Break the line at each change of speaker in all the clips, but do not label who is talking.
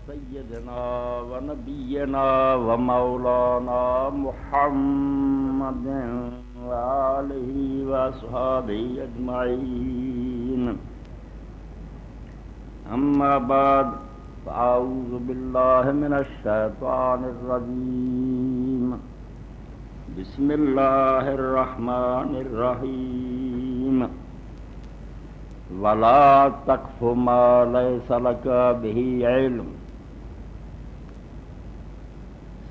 سيدنا ونبينا ومولانا محمد وآله وأصحابه أجمعين. أما بعد فأعوذ بالله من الشيطان الرجيم. بسم الله الرحمن الرحيم. ولا تقف ما ليس لك به علم.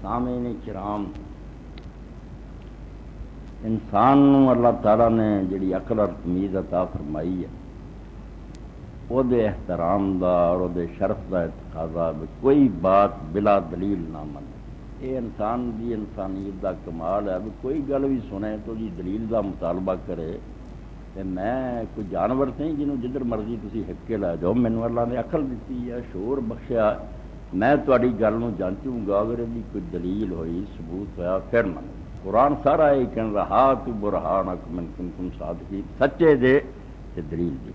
سامعین کرام، انسان نو اللہ تعالیٰ نے جڑی عقل اور تمیز عطا فرمائی ہے، وہ دے احترام دا اور وہ دے شرف دا تقاضا کوئی بات بلا دلیل نہ منے. یہ انسان دی انسانیت دا کمال ہے. کوئی گل بھی سنے تو جی دلیل دا مطالبہ کرے. میں کوئی جانور نہیں جنہوں جدھر مرضی تسی ہکے لے جاؤ. مینوں اللہ نے عقل دیتی ہے، شعور بخشیا. میں تہاڈی گل نوں جانچوں گا، اگر یہ کوئی دلیل ہوئی، ثبوت ہوا، پھر منوں. قرآن سارا یہ کہہ رہا تو برہانک من کنتم صادقین، سچے دے تے دلیل دی.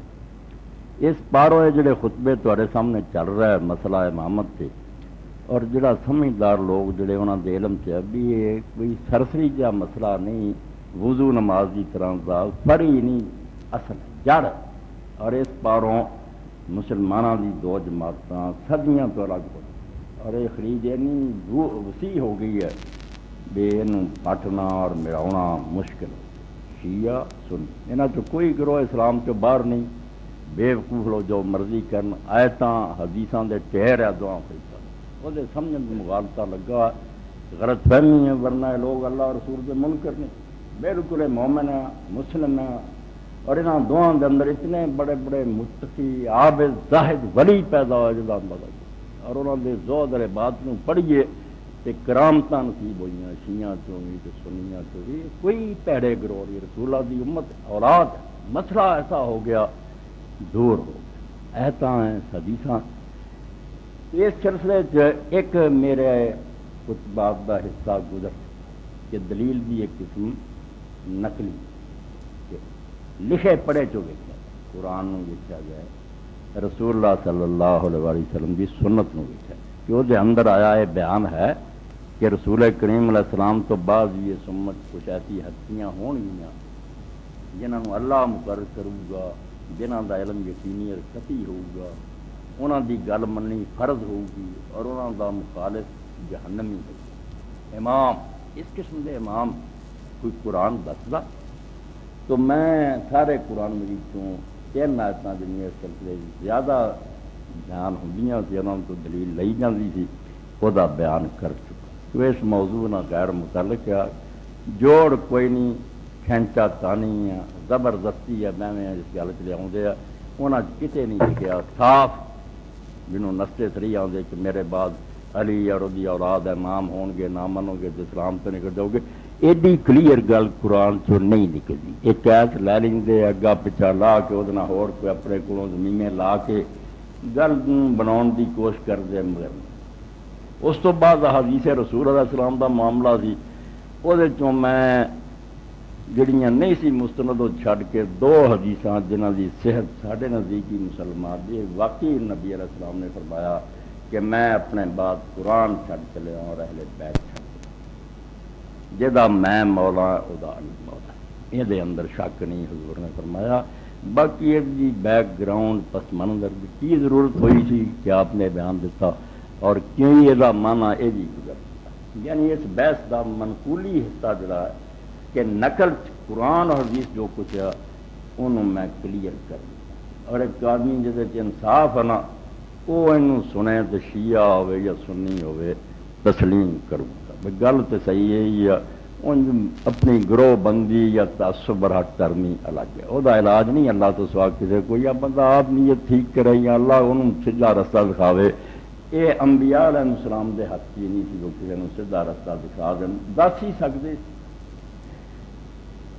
اس پاروں جڑے خطبے تہاڈے سامنے چل رہا ہے مسئلہ امامت تے، اور جڑا سمجھدار لوگ جڑے انہاں دے علم تے ابھی یہ کوئی سرسری جا مسئلہ نہیں، وضو نماز کی طرح دا پری نہیں، اصل جڑ. اور اس پاروں مسلمانوں دی دو جماعتاں صدیاں تو الگ ہو، اور یہ خلیج اینی وسیع ہو گئی ہے بے انہوں پٹنا اور ملاونا مشکل. شیعہ سنی انہاں چ کوئی گروہ اسلام چ باہر نہیں. بے وقوف لوگ جو مرضی کرن، آیتاں حدیثاں دے ٹہر ہے دعا پیسہ وہ سمجھن کی مغالطہ لگا، غلط فہمی ہے. ورنہ لوگ اللہ اور رسول کے منکر نہیں، بالکل مومن ہیں، مسلم ہیں. اور انہاں دعاؤں دے اندر اتنے بڑے بڑے متقی، عابد، زاہد، ولی پیدا ہوئے جدا اندازہ. اور انہاں دے زہد اور عبادت نوں پڑھیے تے کرامتاں نصیب ہوئیاں. شیعہ چوں بھی تے سنیاں چوں بھی کوئی پیڑے گروہ نہیں. رسول اللہ دی امت اولاد مسئلہ ایسا ہو گیا دور ہو گیا. ایتاں ہیں، حدیثاں. اس سلسلے چ ایک میرے خطبات دا حصہ گزر کہ دلیل دی ایک قسم نقلی لکھے پڑھے چو ویکھیا، قرآن نو ویکھیا جائے، رسول اللہ صلی اللہ علیہ وسلم دی سنت نو ویکھیا کہ وہ دے اندر آیا ہے بیان ہے کہ رسول کریم علیہ السلام تو بعد یہ سمت کچھ ایسی ہستیاں ہون گیاں جنہاں نو اللہ مقرر کروں گا، جنہاں دا علم یقینی اور قطعی ہوگا، انہاں دی گل مننی فرض ہوگی، اور انہاں دا مخالف جہنمی ہوگا. امام اس قسم دے امام کوئی قرآن دسدا تو میں سارے قرآن مجید چوں 3 آیتاں جنہیں اس سلسلے زیادہ بیان ہوندیاں سی، انہاں تو دلیل لئی جاندی سی، خدا بیان کر چکا. تو اس موضوع نہ غیر متعلق ہے، جوڑ کوئی نہیں، کھینچا تانی ہے، زبردستی ہے، میں اس گل چ لے آدھے انہاں کتے نہیں لکھیا صاف جنہوں نستے سری آدھے کہ میرے بعد علی اور دی اولاد امام ہون گے، نہ منو گے تو اسلام تو نکل جاؤ گے. ایڈی کلیئر گل قرآن چوں نہیں نکلتی. ایک ایت لے لیں اگا پچھا لا کے وہ ہور کوئی اپنے کولوں زمینیں لا کے گل بناؤن دی کوشش کرتے. مگر اس تو بعد حدیث رسول علیہ السلام دا معاملہ سی، وہ میں جڑیاں نہیں سی مستند چھڈ کے 2 حدیثاں جنہاں دی صحت ساڈے نزدیکی مسلمان دی واقعی نبی علیہ السلام نے فرمایا کہ میں اپنے بعد قرآن چھڈ کے لیا اور اہل بیت چھڈ جدا میں مولا ادا علی مولا. یہ دے اندر شک نہیں حضور نے فرمایا. باقی یہ بیک گراؤنڈ پس منظر کی ضرورت ہوئی تھی کہ آپ نے بیان دیتا، اور کیوں یہ مانا یہ بھی گزر دیتا. یعنی اس بحث کا منقولی حصہ جڑا ہے کہ نقل قرآن اور حدیث جو کچھ ہے انہوں میں کلیئر کر دیا. اور ایک آدمی جیسے انصاف ہے نا، وہ انہوں سنے تو شیعہ ہوئے یا سنی ہوئے تسلیم کروں گا. گل تو صحیح ہے، اپنی گروہ بندی یا تعصب برہٹ کرنی الگ ہے. وہ علاج نہیں اللہ تو سوا کسی کوئی بندہ آپ نیت ٹھیک کرے یا اللہ انہوں سیدھا رستہ دکھاوے. یہ انبیاء علیہ السلام دے حق کی نہیں سی وہ کسی نے سیدھا رستہ دکھا دیں، دس ہی سکتے.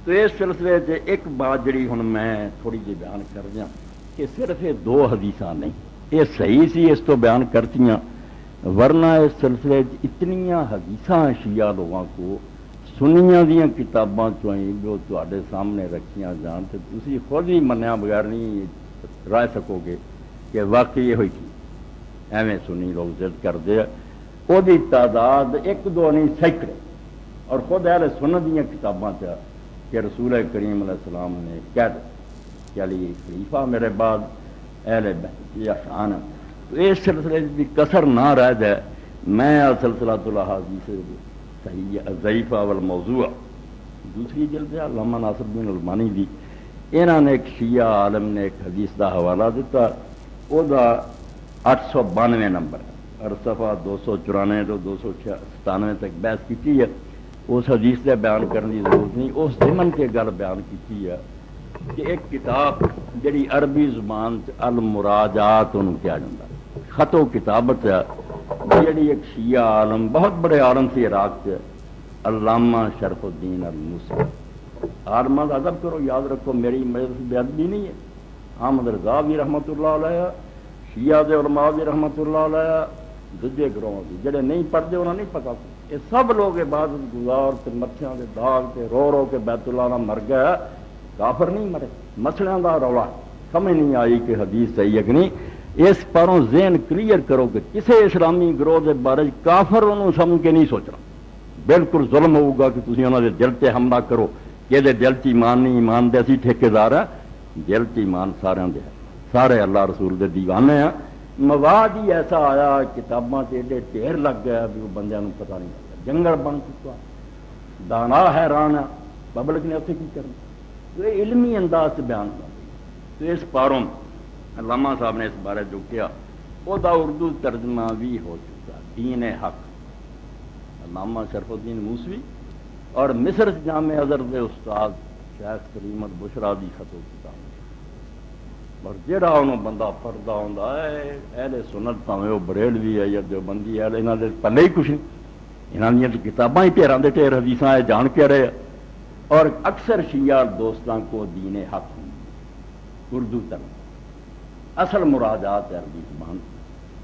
تو اس سلسلے سے ایک بات جڑی ہوں میں تھوڑی جی بیان کر دیا کہ صرف یہ 2 حدیثاں نہیں، یہ صحیح سی اس تو بیان کرتیاں، ورنہ اس سلسلے اتنیاں حدیثاں شیعہ لوگوں کو سنیاں دیاں کتاباں چوئیں جو تواڈے سامنے رکھیاں جان تو تسی خود ہی منیا بغیر نہیں رہ سکو گے کہ واقعی یہ ہوئی کی. ایویں سنی لوگ ضد کرتے ہیں وہ تعداد ایک دو نہیں سینکڑے، اور خود اہل سنت دیا کتاباں کہ رسول کریم علیہ السلام نے کہہ دیا کہ علی خلیفہ میرے بعد اہل بیت یہ شان ہے، تو اس سلسلے کی کسر نہ رہ جائے میں سلسلۃ الاحادیث صحیح ضعیفہ والموضوع دوسری جلد ہے علامہ ناصر الدین البانی دی، انہوں نے ایک شیعہ عالم نے ایک حدیث دا حوالہ دیتا، وہ 892 نمبر اور صفحہ 294 تو 297 تک بحث کی ہے، اس حدیث سے بیان کرنے کی ضرورت نہیں، اس ضمن کے گل بیان کی ہے کہ ایک کتاب جڑی عربی زبان المراجعات انہوں کیا جاتا خط و کتابت جڑی ایک شیعہ عالم بہت بڑے عالم سے عراق سے علامہ شرف الدین الموسوی، عالمہ کا ادب کرو، یاد رکھو میری مجلس بے ادبی نہیں ہے، احمد رضا بھی رحمت اللہ علیہ، شیعہ دے علماء بھی رحمت اللہ علیہ، دوجے گروہ بھی جڑے نہیں پڑھتے انہوں نہیں پتا، یہ سب لوگ عبادت گزار تے مچھیاں دے داغ تے رو رو کے بیت اللہ نہ مر گیا، کافر نہیں مرے، مسئلہ دا رولا سمجھ نہیں آئی کہ حدیث صحیح ہے کہ نہیں، اس پروں ذہن کلیئر کرو کہ کسے اسلامی گروہ دے بارے کافر انہوں سمجھ کے نہیں سوچنا، بالکل ظلم ہوگا کہ تسی انہوں دے دل تے حملہ کرو کہ دے دل چ ایمان نہیں، ایمان دے اسی ٹھیکیدار ہیں، دل چ ایمان سارے دے سارے اللہ رسول دے دیوانے ہیں، مواد ہی ایسا آیا کتاباں سے ایڈے ڈھیر لگ گیا بھی وہ بندیاں نوں پتہ نہیں لگتا، جنگل بن چکا، دانا حیران ہے پبلک نے اتنے کی کرنا، تو یہ علمی انداز سے بیان کر تو اس پاروں علامہ صاحب نے اس بارے جو کیا وہ دا اردو ترجمہ بھی ہو چکا، دین حق علامہ شرف الدین موسوی اور مصر جامع ازہر کے استاد شیخ کریم البشرا دی خط و کتاب، اور جہاں انہوں بندہ پڑھتا ہوں اہل سنت پاویں وہ بریلوی ہے یا دیوبندی ہے یہاں دے پلے ہی کچھ نہیں، یہاں دیا کتاباں ہی ڈھیروں کے ڈھیر حدیثاں جان کے رہے، اور اکثر شیعہ دوستاں کو دین حق اردو ترجمہ اصل مراجعات ہے عربی زبان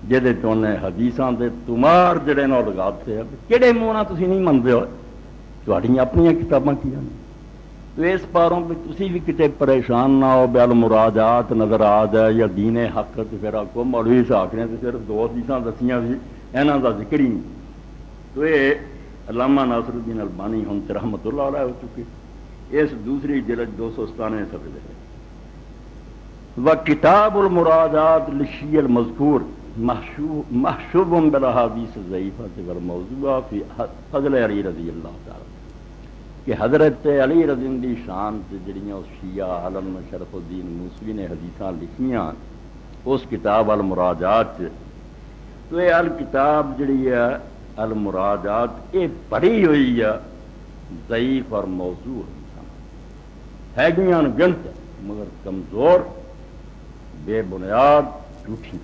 جہدے چونے حدیثاں دے تمار جڑے نہ لگاتے ہیں کہڑے منہ نہ تسی نہیں منتے ہو تہاڈیاں اپنیاں کتاباں کیاں نے، تو اس پاروں پہ تسی بھی کتے پریشان نہ ہو بیل مراجعات نظر آ جائے یا دین حق تو پھر آکو مولوی صاحب نے صرف دو حدیثاں دسیاں سی انہاں دا ذکر ہی نہیں، تو یہ علامہ ناصر الدین البانی ہم رحمت اللہ علیہ ہو چکے، اس دوسری جلد 297 صفحے دے وکتاب المراجعات للشیعہ المذکور محشوب بالاحادیث الضعیفہ والموضوعہ فی فضل علی رضی اللہ تعالی، کہ حضرت علی رضی اللہ دی شان سے جڑیاں اس شیعہ عالم شرف الدین موسوی نے حدیثاں لکھیاں اس کتاب المراجعات، تو یہ الکتاب جڑی ہے المراجعات یہ پڑھی ہوئی ہے ضعیف اور موضوع ہے گیاں گنت مگر کمزور بے بنیاد جھوٹھی،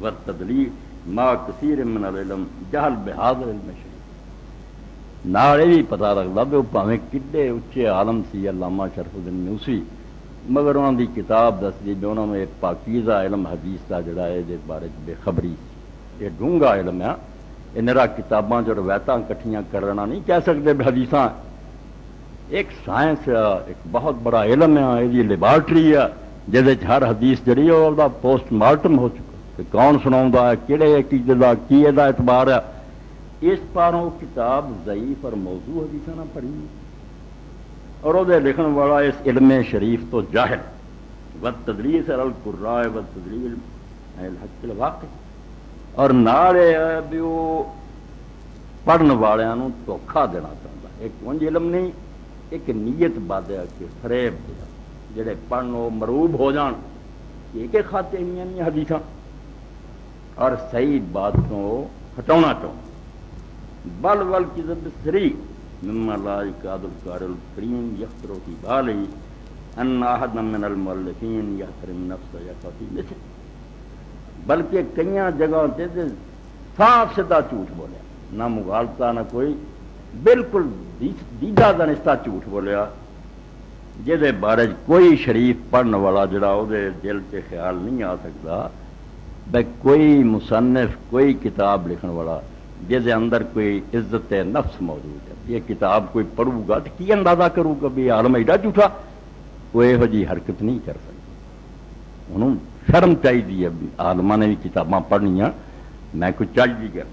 والتدلیل ما کثیر من العلم جہل بہذا علم شریف، نال بھی پتہ لگتا بھی وہ پاویں کڈے اچے عالم سی علامہ شرف الدین موسوی، مگر انہوں دی کتاب دستی بھی انہوں نے ایک پاکیزہ علم حدیث کا جڑا ہے دے بارے بے خبری، یہ ڈونگا علم ہے، یہ نرا کتاباں جو روایتاں کٹھیاں کرنا نہیں کہہ سکتے بھی حدیثاں، ایک سائنس ہے، ایک بہت بڑا علم ہے، یہ لیبارٹری ہے جہد ہر حدیث جڑی ہے وہ پوسٹ مارٹم ہو چکا کہ کون سنا ہے کہڑے عقیدے کا کی اعتبار ہے، اس پاروں کتاب ضعیف اور موضوع حدیثاں نہ پڑھی اور وہ لکھن والا اس علم شریف تو جاہل، والتدریس علی القراء والتدلیل علی الحق الواقع، اور نال بھی وہ پڑھن والوں دھوکھا دینا چاہتا، ایک ونج علم نہیں ایک نیت بد ہے کہ فریب دیا جڑے پڑھن وہ مروب ہو جان کہ کھاتے ہوئی نہیں حدیثاں اور صحیح بات کو ہٹانا چاہوں، بل ول کی ضد سری مما لا یکاد القار الکریم یخطر فی بالہ ان احد من المؤلفین یحترم نفسہ یخفی مثل، بلکہ کئی جگہ تے صاف سدا جھوٹ بولیا، نہ مغالطہ نہ کوئی، بالکل دیدہ دانستہ جھوٹ بولیا جہدے بارے کوئی شریف پڑھن والا جڑا وہ دل سے خیال نہیں آ سکتا بھائی کوئی مصنف کوئی کتاب لکھن والا جہدے اندر کوئی عزت نفس موجود ہے، یہ کتاب کوئی پڑھو گا تو کی اندازہ کروں گا بھی عالم ایڈا جھوٹا، وہ یہو جی حرکت نہیں کر سکتا، انہوں شرم چاہیے آلما نے بھی کتاباں پڑھنیاں میں کوئی چل جی کر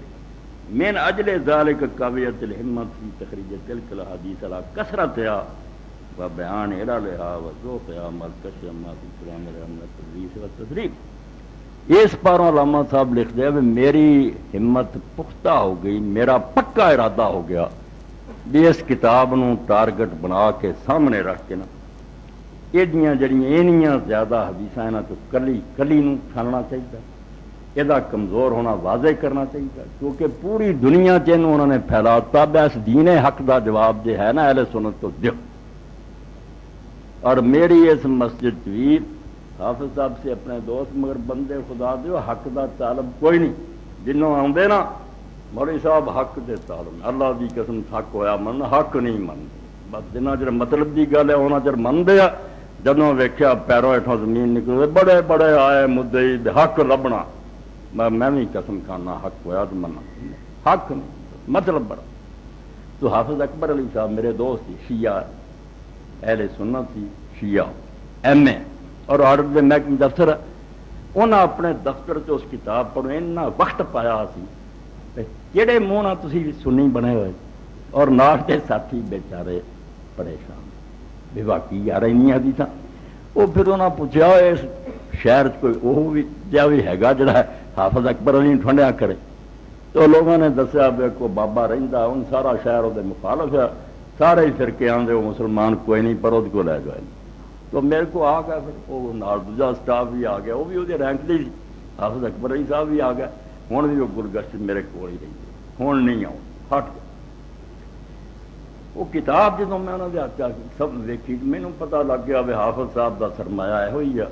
من اجل ذالک قویت الہمت فی تخریج تلک الحدیث علی کثرتها و بیان عللها و ذوقها ملکش ما فی کلام رحمت التدریس و التدریب۔ اس پاروں علامہ صاحب لکھ دیا کہ میری ہمت پختہ ہو گئی، میرا پکا ارادہ ہو گیا بھی اس کتاب نو ٹارگٹ بنا کے سامنے رکھ کے نا یہ جڑیاں زیادہ حدیثاں انہاں تو کلی نو کھاننا چاہیے، یہ کمزور ہونا واضح کرنا چاہیے، کیونکہ پوری دنیا چنوں انہوں نے پھیلاتا اس دین حق دا جواب جو ہے نا اہل سنت تو دیو۔ اور میری اس مسجد بھی حافظ صاحب سے اپنے دوست مگر بندے خدا دیو حق دا طالب کوئی نہیں، جنوں آدھے نا مولوی صاحب حق دے طالب اللہ دی قسم حق ہویا من حق نہیں من بس جنہ چر مطلب دی گل ہے انہاں چر منتے آ، جدوں ویکھیا پیروں ہیٹھوں زمین نکلے بڑے بڑے آئے مدعی حق لبنا میں بھی قسم کھانا حق ہویا تو منا حق نہیں مطلب بڑا۔ تو حافظ اکبر علی صاحب میرے دوست تھی، شیعہ اہل سنت تھی، شیعہ ایم اے اور آرڈر دے محکمے دفتر، انہاں اپنے دفتر چ اس کتاب پڑھو اتنا وقت پایا سی کہڑے منہ نہ تسی سنی بنے ہوئے اور نال دے ساتھی بیچارے پریشان بھی واقعی یار اینی حدیثاں۔ وہ پھر انہاں پوچھا اس شہر کوئی وہ بھی جا بھی ہے جڑا حافظ اکبر علی ٹھنڈیا کرے، تو لوگوں نے دسیا بھی کو بابا رہندا ان سارا شہر وہ مخالف ہے، سارے ہی فرقے آندے وہ مسلمان کوئی نہیں پر کو لے گئے۔ تو میرے کو آ گیا پھر وہ نال دوجا سٹاف بھی آ گیا، وہ بھی وہ رینک دی حافظ اکبر علی صاحب بھی آ گیا، ہوں بھی وہ گلگشت میرے کو ہی رہی ہوں نہیں آؤں ہٹ گیا۔ وہ کتاب جدوں میں انہوں نے ہاتھ سب ویکھی مینوں پتہ لگ گیا بھی حافظ صاحب دا سرمایہ ہے ہوئی ہے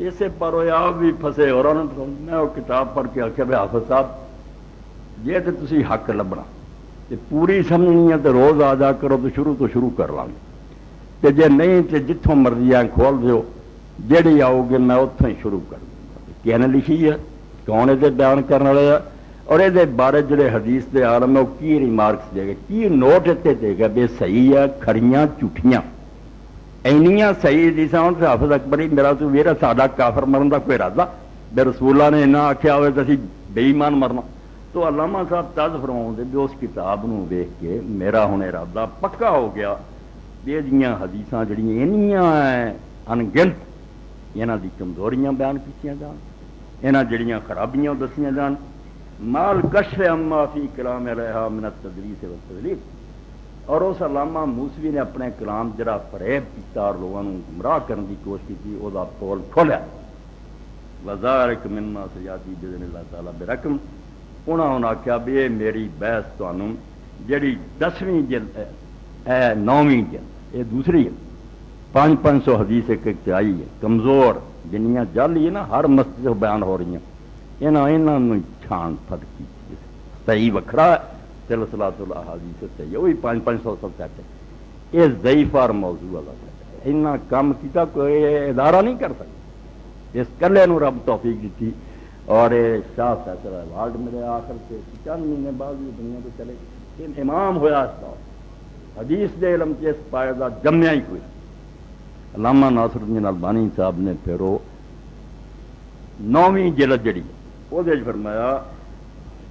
اسے پر ہویا بھی پھسے اور میں وہ کتاب پڑھ کے آخیا بھی حافظ صاحب جی تو تسی حق لبنا تے پوری سمجھنی ہے تو روز آ جا کرو تو شروع کر لیں گے، تے جے نہیں تو جتوں مرضی آ کھول دیو جیڑی آؤ گے میں اتوں ہی شروع کر دوں گا۔ کہنے لکھی ہے کون یہ بیان کرنے والے اور یہ بارے جڑے حدیث دے عالم ہے وہ کی ریمارکس دے گا کی نوٹ اتنے دے گا بھی صحیح ہے کھڑیاں جھوٹیاں اینیاں صحیح حدیثاں ہوں حافظ اکبر میرا تو میرا ساڈا کافر مرن کا کوئی ارادہ بے رسول اللہ نے اینا آخیا ہوئے تو اسی بے ایمان مرنا۔ تو علامہ صاحب تاز فرماؤں دے بھی اس کتاب نو ویکھ کے میرا ہن ارادہ پکا ہو گیا یہ جیاں حدیثاں جڑیاں اینیاں انگنت یہاں دی کمزوریاں بیان کیتیاں جان، یہاں جڑیاں خرابیاں دسیاں جان، مال کشف اما فی کلام علیہا من التدریس والتدلیس۔ اور اس علامہ موسوی نے اپنے کلام جڑا فریب کیتا اور لوگوں کو گمراہ کرنے کی کوشش کی وہ پول کھولیا وذالک مما سیاتی باذن اللہ تعالی برقم۔ انہوں نے آخیا بھی یہ میری بحث تمہوں جڑی 10ویں جلد ہے 9ویں جلد یہ دوسری ہے 500 حدیث ایک آئی ہے کمزور جنیاں جعلی ہے نا ہر مسجد سے بیان ہو رہی ہیں انہوں چھان پھٹ کی صحیح وکھرا سلسلۃ الاحادیث صحیح وہی 500 سب کہتے ہیں یہ ضعیف اور موضوع والا اتنا کام کیتا کوئی ادارہ نہیں کر سکتا، اس کلے نو رب توفیق دیتی۔ اور شاہ فیصل ایوارڈ میرے آخر سے 4 مہینے بعد بھی دنیا کو چلے گئے امام ہوا اس طور حدیث دے علم کے اس پائدہ جمیا ہی کوئی۔ علامہ ناصر الدین البانی صاحب نے پھر وہ 9ویں جلد جڑی وہ فرمایا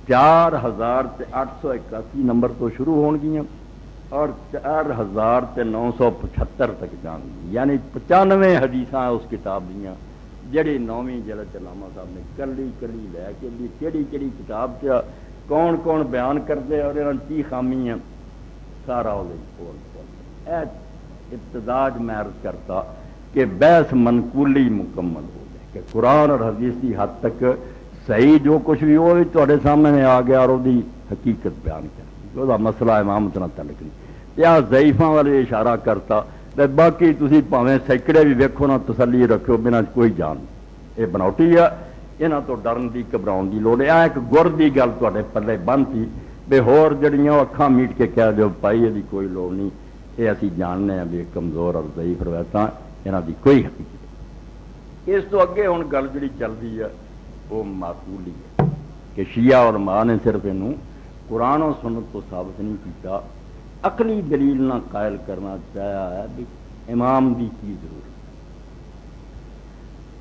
4881 نمبر تو شروع ہون گیاں اور 4975 تک جان گی، یعنی 95 حدیثاں اس کتاب دیاں جڑی 9ویں جلد علامہ صاحب نے کلی کلی لے کے بھی کیڑی کیڑی کتاب سے کون کون بیان کرتے اور انہوں کی خامی ہیں سارا وہ کھول ابتداج میں عرض کرتا کہ بحث منقولی مکمل ہو جائے کہ قرآن اور حدیث کی حد تک صحیح جو کچھ بھی وہ تھوڑے سامنے آ گیا اور وہ حقیقت بیان کر وہ مسئلہ امامت نہ تعلق نہیں یا ضعیفاں والے اشارہ کرتا باقی تسی پاویں سینکڑے بھی ویکھو نہ تسلی رکھو بنا کوئی جان یہ بناوٹی ہے یہاں تو ڈرن کی گھبراؤن کی لوڑ ہے۔ ایک گر کی گل تے پلے بند تھی بے ہور جڑیاں اکھاں میٹ کے کہہ دو پائی یہ کوئی لوڑ نہیں، یہ اسی جاننے ہیں بھی کمزور اور ضعیف روایتاں یہاں کی کوئی حقیقت۔ اس تو اگے ہوں گل جڑی چلتی ہے وہ معقولی ہے کہ شیعہ اور ماں نے صرف یہ قرآن و سنت کو ثابت نہیں کیتا، عقلی دلیل نہ قائل کرنا چاہیا ہے بھی امام دی کی ضرورت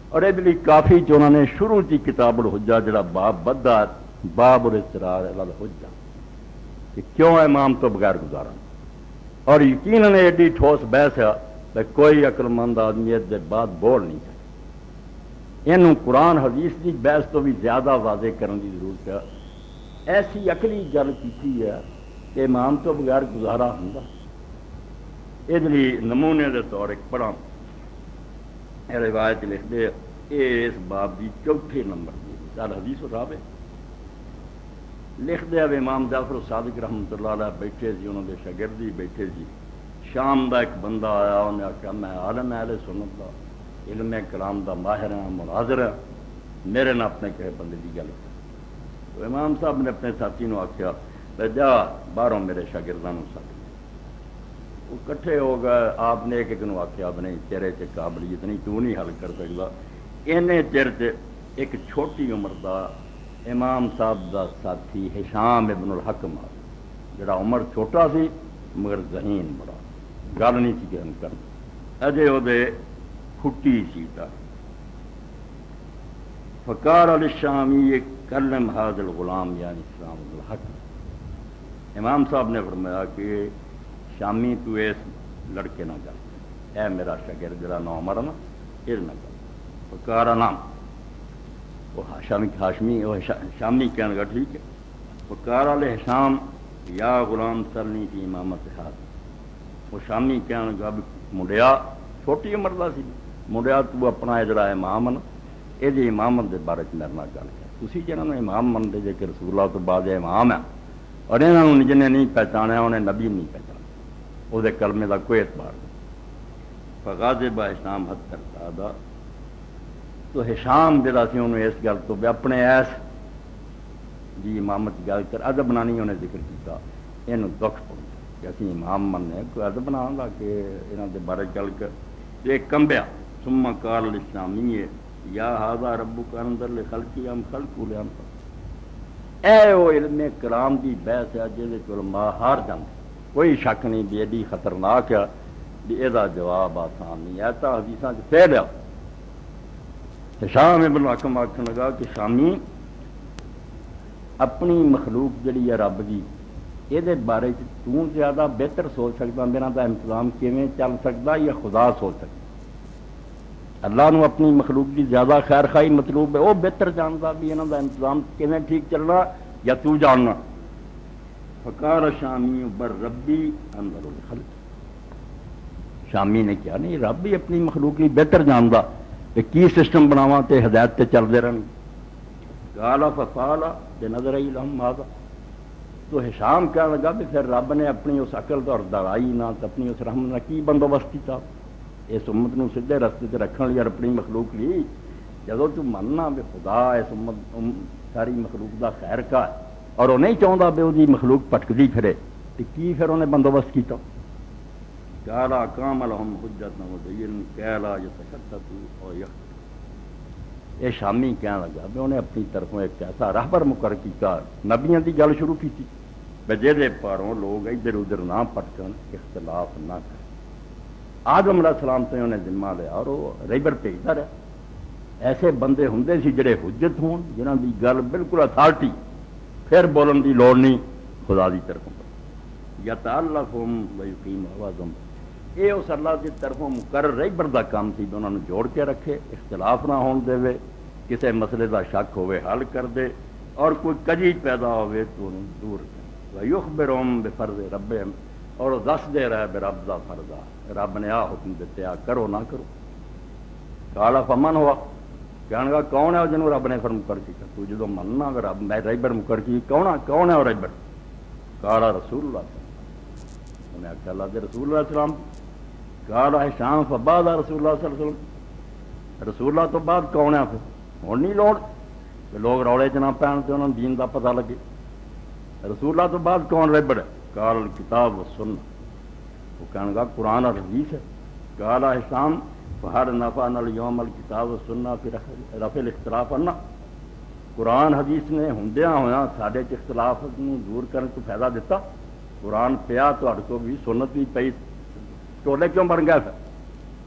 اور یہ لیے کافی جو انہوں نے شروع کی کتاب الحجہ جڑا باب بدھا باب الاصرار علی الحجہ کہ کیوں امام تو بغیر گزارا، اور یقیناً ایڈی ٹھوس بحث ہے کہ کوئی عقل مند آدمی اس کے بعد بول نہیں سکتا۔ یہ قرآن حدیث کی بحث تو بھی زیادہ واضح کرنے کی ضرورت ہے۔ ایسی عقلی گل کی ہے کہ امام تو بغیر گزارا ہوں، یہ لیے نمونے کے طور ایک پڑھا روایت لکھ دے اس باب کی چوتھے نمبر کی مثال حدیث اٹھاوے لکھ دیا امام جعفر صادق رحمۃ اللہ علیہ بیٹھے سی، انہوں نے شاگردی بیٹھے سی، شام کا ایک بندہ آیا، انہیں آخیا میں عالم اہل سنت دا علم کلام دا ماہر ہاں، مناظر ہاں، میرے نہ اپنے کسی بندے کی گل کر۔ امام صاحب نے اپنے ساتھی نے آخیا جا باہروں میرے شاگردوں سک، وہ کٹھے ہو گئے۔ آپ نے ایک نو آخیا نہیں تیرے چ قابلیت نہیں، تو نہیں حل کر سکتا۔ اینے چر چ ایک چھوٹی عمر دا امام صاحب دا ساتھی ہشام ابن الحکم آ جڑا عمر چھوٹا سی مگر ذہین بڑا، گل نہیں سی کہن کر اجے وہ پھٹی سی تا فقار الشامی کلم هذا الغلام یعنی اسلام ابن الحکم۔ امام صاحب نے فرمایا کہ شامی تو اس لڑکے نہ کر، اے میرا شاگرد جڑا نو عمر نا یہ نہ کر۔ فقار نام وہ شامی کہنے لگا ٹھیک ہے۔ فقار علیہ شام یا غلام سلنی کی امامت ہاتھ، وہ شامی کہنے لگا منڈیا چھوٹی عمر کا سی، منڈیا تو اپنا جڑا امام نا یہ امامت کے بارے میرے نال گل کر، تھی جنہوں نے امام منتے جے کہ رسول اللہ تو بعد امام ہے، اور یہاں جنہیں نہیں پہچانا انہیں نبی نہیں پہچانا، وہ کلمے کا کوئی اعتبار نہیں۔ فغاضب ہشام حد کرتا دا تو ہشام جڑا سی انہوں اس گل تو اپنے ایس جی امامت کی گل کر ادب بنانی انہیں ذکر کیا، یہ دکھ پہنچا کہ اسی امام مننے کوئی ادب بنا گا کہ یہاں کے بارے گل کر۔ یہ کمبیا ثم قال الاسلامی یا ہذا ربک اندر لخلقی ام خلق لم اے وہ علم کلام کی بحث ہے جہد علماء ہار جاندے، کوئی شک نہیں بھی ایڈی خطرناک ہے بھی یہ جواب آسان نہیں ہے، تو حدیثاں پہ لیا۔ ہشام ابن الحکم آخر لگا کہ شامی اپنی مخلوق جڑی ہے رب کی یہ بارے تو زیادہ بہتر سوچ سکتا میرا کا انتظام کیویں چل سکتا یا خدا سوچ سکتا؟ اللہ نو اپنی مخلوق کی زیادہ خیر خواہی مطلوب ہے، وہ بہتر جانتا بھی یہاں کا انتظام کیویں ٹھیک چلنا یا تو جاننا۔ فقار شامی بر ربی اندر الخلق، شامی نے کیا نہیں رب بھی اپنی مخلوق کی بہتر جانتا کہ کی سسٹم بناواں تے ہدایت تے چلتے رہن۔ قال فقال بنظر لهم هذا، تو ہشام کہنے لگا کہ پھر رب نے اپنی اس عقل اور دوائی نہ اپنی اس رحمت نہ کی بندوبست کیا اس امت نو سیدھے رستے تے رکھن لیے اور اپنی مخلوق لی جدو تو مننا بھی خدا اس امت ساری مخلوق دا خیر کا ہے اور وہ نہیں چاہتا بھی وہ مخلوق پٹکتی پھرے تو کی پھر انہیں بندوبست کیتا؟ قال اقام لهم حجۃ مبین قال یتشدد اور یہ شامی کہنے لگا بھی انہیں اپنی طرفوں ایک ایسا راہبر مقرر کیا، نبیوں کی گل شروع کی تھی جہدے پاروں لوگ ادھر ادھر نہ پٹکن، اختلاف نہ کریں۔ آدم علیہ السلام سے انہیں ذمہ لیا اور وہ رہبر بھیجتا رہا۔ ایسے بندے ہوں سی جڑے حجت ہون جنہاں دی گل بالکل اتھارٹی، پھر بولن دی لوڑ نہیں خدا دی طرفوں یا تعلقہم ویقیم آوازہم، یہ اس اللہ کی طرفوں مقرر رہبر دا کام تھی انہوں نے جوڑ کے رکھے، اختلاف نہ ہون دے، کسی مسئلے دا شک ہوئے حل کر دے، اور کوئی کجی پیدا ہوئے تو انہوں دور کرے۔ ویخبرہم بفرض ربہم، اور وہ دس دے رہا ہے بے رب دا فرضا، رب نے آ حکم دیتے آ کرو نہ کرو۔ قال فمن ہوا، کہنے گا کون ہے جنہوں رب نے فرم کر کیا تو جدو مننا رب میں رہبر مقرر کی کون ہے وہ رہبر؟ قال رسول اللہ، انہیں آخیا اللہ دے رسول اللہ علیہ السلام۔ قال ہشام فبعد رسول اللہ صلی اللہ علیہ وسلم، رسول اللہ تو بعد کون ہے پھر؟ ہوں نہیں لوڑ کہ لوگ روڑے چ نہ پہن تو انہوں نے دین دا پتہ لگے، رسول اللہ تو بعد کون رہبر ہے؟ قال الکتاب والسنہ، وہ کہنے گا قرآن اور حدیث ہے۔ قال ہشام فہر نفعنا اليوم الکتاب والسنہ فی رفع الاختلاف عنا، قرآن حدیث نے ہندیاں ہویا ساڈے چ اختلاف نوں دور کرنے کو فائدہ دیتا؟ قرآن پیا تہاڈے کو بھی سنت بھی پئی، ٹولے کیوں بن گئے پھر؟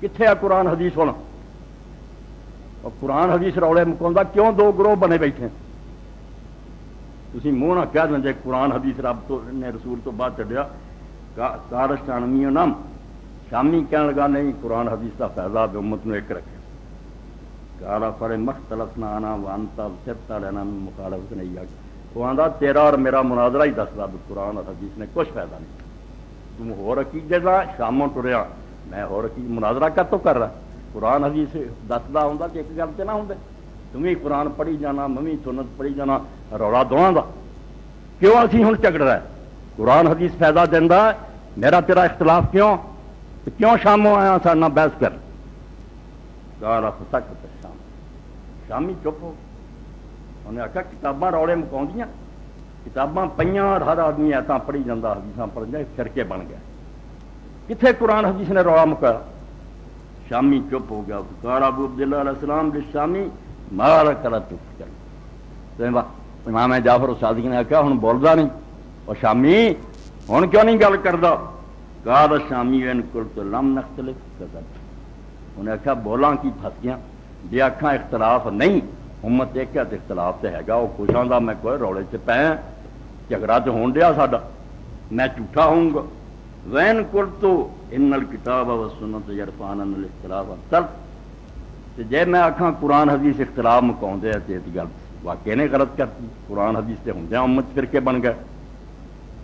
کتنے ہے قرآن حدیث ہونا؟ اور قرآن حدیث روڑے مکاؤں کیوں دو گروہ بنے بیٹھے ہیں؟ تسی منہ نہ کہہ دیں قرآن حدیث رب تو نے رسول تو بعد چڑھیا کارشانمی نام شامی کہنے لگا نہیں قرآن حدیث کا فائدہ امت نے ایک رکھے کالا فرے مختلف نہ آنا وانتا سرتا لینا مخالفت نہیں آ وہ آدھا تیرا اور میرا مناظرہ ہی دستا بھی قرآن اور حدیث نے کچھ فائدہ نہیں تم ہو عقیدے دا شاموں ٹریا میں ہو عقیدے مناظرہ کر تو کر رہا قرآن حدیث دستا ہوں کہ ایک گل سے نہ ہوں تمہیں قرآن پڑھی جانا ممی سنت پڑھی جانا روڑا دونوں کا کیوں اسی ہوں جھگڑ رہا ہے قرآن حدیث فائدہ دینا ہے میرا تیرا اختلاف کیوں شاموں آیا سارا بحث کر گالا تک شام شامی چپ ہو انہیں آخیا کتاباں روڑے مکاؤں کتاباں پہ اور ہر آدمی ایسا پڑھی جاتا حدیث پڑھ جائے فرقے بن گیا کتنے قرآن حدیث نے روڑا مکایا شامی چپ ہو گیا کالا ابو عبداللہ علیہ السلام شامی مارا کرا چپ کر امام جعفر صادق نے آخیا ہوں بولتا نہیں اور شامی ہوں کیوں نہیں گل کرتا کال شامی کل تو لم نختلف انہیں آخیا بولاں کی پھس گیا جی آخا اختلاف نہیں امت ایک ہے اختلاف تو ہے وہ خوش آتا میں کوئی روڑے سے پہ جھگڑا تو ہون دیا ساڈا میں جھوٹا ہوں گا وین کل تو ان الکتاب و سنت یرفعن الاختلاف تل جی میں آخا قرآن حدیث اختلاف مکاؤں تو گل واقعی نے غلط کرتی قرآن حدیث سے ہوں امت فرقے بن گئے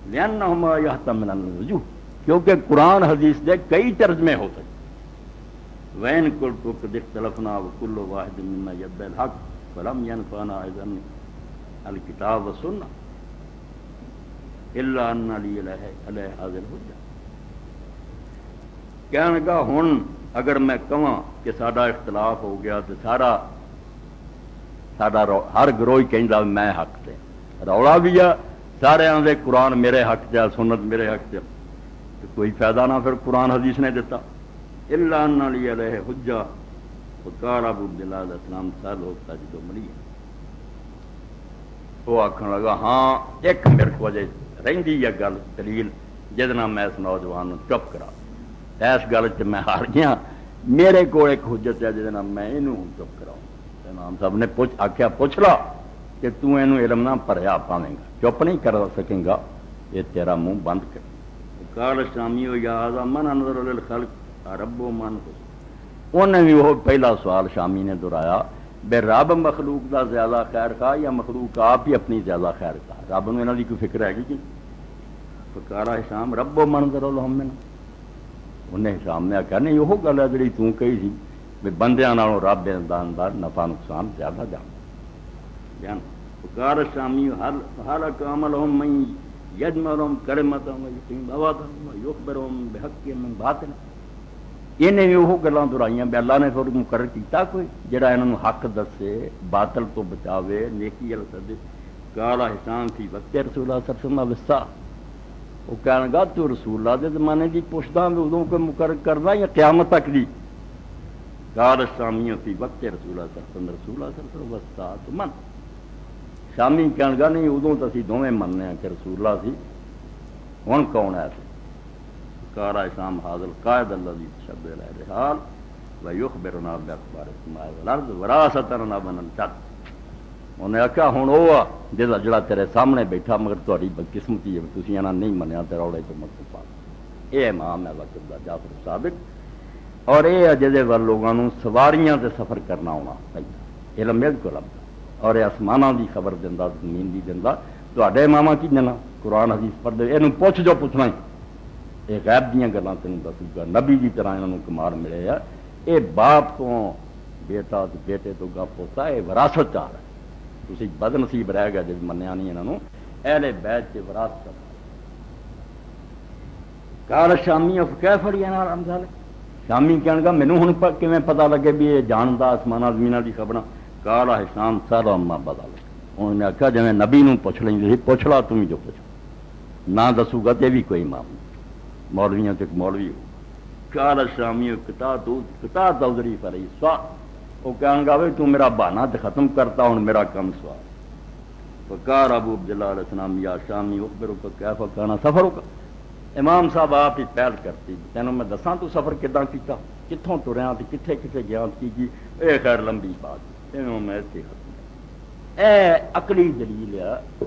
لأنہما یحتملان الوجوہ کیونکہ قرآن حدیث دے کئی ترجمے ہو سکتے وین کل تو قد اختلفنا وکل واحد منا یدعی الحق فلم ينفعنا اذن الکتاب والسنہ الا ان علی علیہ حاضر الحجہ کہنے لگا ہن اگر میں کہاں کہ ساڈا اختلاف ہو گیا تو سارا ہر گروہ کہندا میں حق تے رولا بھی ہے سارے آدھے قرآن میرے حق چ سنت میرے حق چ کوئی فائدہ نہ پھر قرآن حدیث نے دیتا الا ان علی علیہ حجہ وقال ابو عبداللہ علیہ السلام سال ہوتا جدو ملی وہ آخر لگا ہاں ایک میرے کو اجے رہی ہے گل دلیل جہاں میں اس نوجوان چپ کرا اس گل چ میں ہار گیا میرے کو ایک حجت ہے جہاں میں یہ چپ کراؤں امام صاحب نے آخیا پوچھ لا کہ تو یہ علم نہ پریا پاویں گا چپ نہیں کر سکیں گا یہ تیرا منہ بند کر قال شامی یا هذا من انظر للخلق رب و من انہیں بھی وہ پہلا سوال شامی نے دہرایا بے رب مخلوق دا زیادہ خیر خواہ یا مخلوق آپ ہی اپنی زیادہ خیر خواہ رب نو انہاں دی کوئی فکر ہے گی فقال ہشام رب و من انظر لهم من انہیں ہشام نے آخیا نہیں وہ گل ہے جڑی تو کہی سی بھی بندیاں نالوں رب دا نفع نقصان زیادہ جان فقال شامی حل عملهم من یجمعهم کلمتهم ویقیم بواتهم ویخبرهم بحق من باطل انہیں بھی وہ گلاں دہرائیاں بھی اللہ نے پھر مقرر کیتا کوئی جڑا انہاں نوں حق دسے باطل تو بچاوے نیکی ال سدے قال حسان فی وقت رسول اللہ صلی اللہ علیہ وسلم وہ کہنے لگا تو رسول اللہ دے زمانے دی پوچھدا میں ادوں کوئی مقرر کرنا یا قیامت تک دی قال شامی فی وقت رسول اللہ صلی اللہ علیہ وسلم وسطات من شامی کہنے لگا نہیں ادوں تو اسی دونوں مننے ہیں کہ رسول اللہ سی ہن کون ہے قال اسلام حاضر قائد الذي تشبه الرحال ويخبرنا باخبار السماء والارض وراثه من الجد انہیں آخیا ہوں وہ جڑا تیرے سامنے بیٹھا مگر تاری بدقسمتی ہے تسی انہاں نہیں منیا تے روڑے تو مت پا یہ امام ہے وقت دا جعفر صادق اور یہ جدے ور لوگاں نوں سواریاں تے سفر کرنا ہونا چاہیے علم مل کو لبدا اور آسماناں دی خبر دیندا زمین دی دیندا تواڈے اماماں کی جنا قرآن حدیث پڑھ دے اینوں پوچھ جو پوچھنا ہی یہ غیب دیاں گلاں تینوں دسوں گا نبی دی طرح انہاں نوں کمال ملے ہے یہ باپ تو بیٹا تے بیٹے تو گا پوتا یہ وراثت چاہ رہا ہے تسی بد نصیب رہ گیا جب منیا نہیں انہاں نوں اہل بیت تے وراثت قال شامی کیف فڑیاں امثال شامی کہنے لگا مینوں ہن کیویں پتہ لگے بھی یہ جاندا آسماناں زمیناں دی خبراں قال حسام سارا اما بدل انہوں نے آخیا جی نبی نوں پوچھ لیں گے پوچھ لا تم جو پوچھ نہ دسوں گا تو بھی کوئی امام مولویاں تو ایک مولوی ہو قال شامی کتا دودری فری سوا وہ کہنے گا بھائی تو میرا بہانہ تو ختم کرتا ہوں میرا کم سوال فقال ابو عبداللہ علیہ السلام یا شامی اخبرک کیف کان سفرک امام صاحب آپ ہی پہل کرتی تینوں میں دساں تو سفر کداں کیتا کتوں تریا تو کتنے کتنے گیا کی یہ خیر لمبی بات میں اتنے ختم اے عقلی دلیل ہے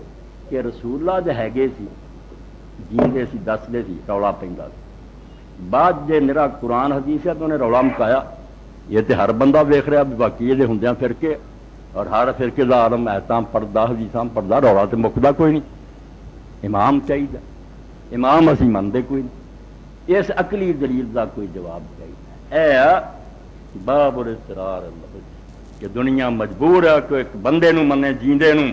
کہ رسول اللہ جو ہے سی جیندے سی دستے سی رولا پہ بعد جے میرا قرآن حدیث ہے تو انہیں رولا مکایا یہ تو ہر بندہ ویخ رہا بھی باقی یہ ہوں فرقے اور ہر فرقے کا عالم ایتام پڑھتا حدیثاں پڑھتا رولا تو مکتا کوئی نہیں امام چاہیے امام اسی منتے کوئی نہیں اس عقلی دلیل کا کوئی جواب چاہیے اے باب الاضطرار کہ دنیا مجبور ہے کہ ایک بندے نو منے جیندے نو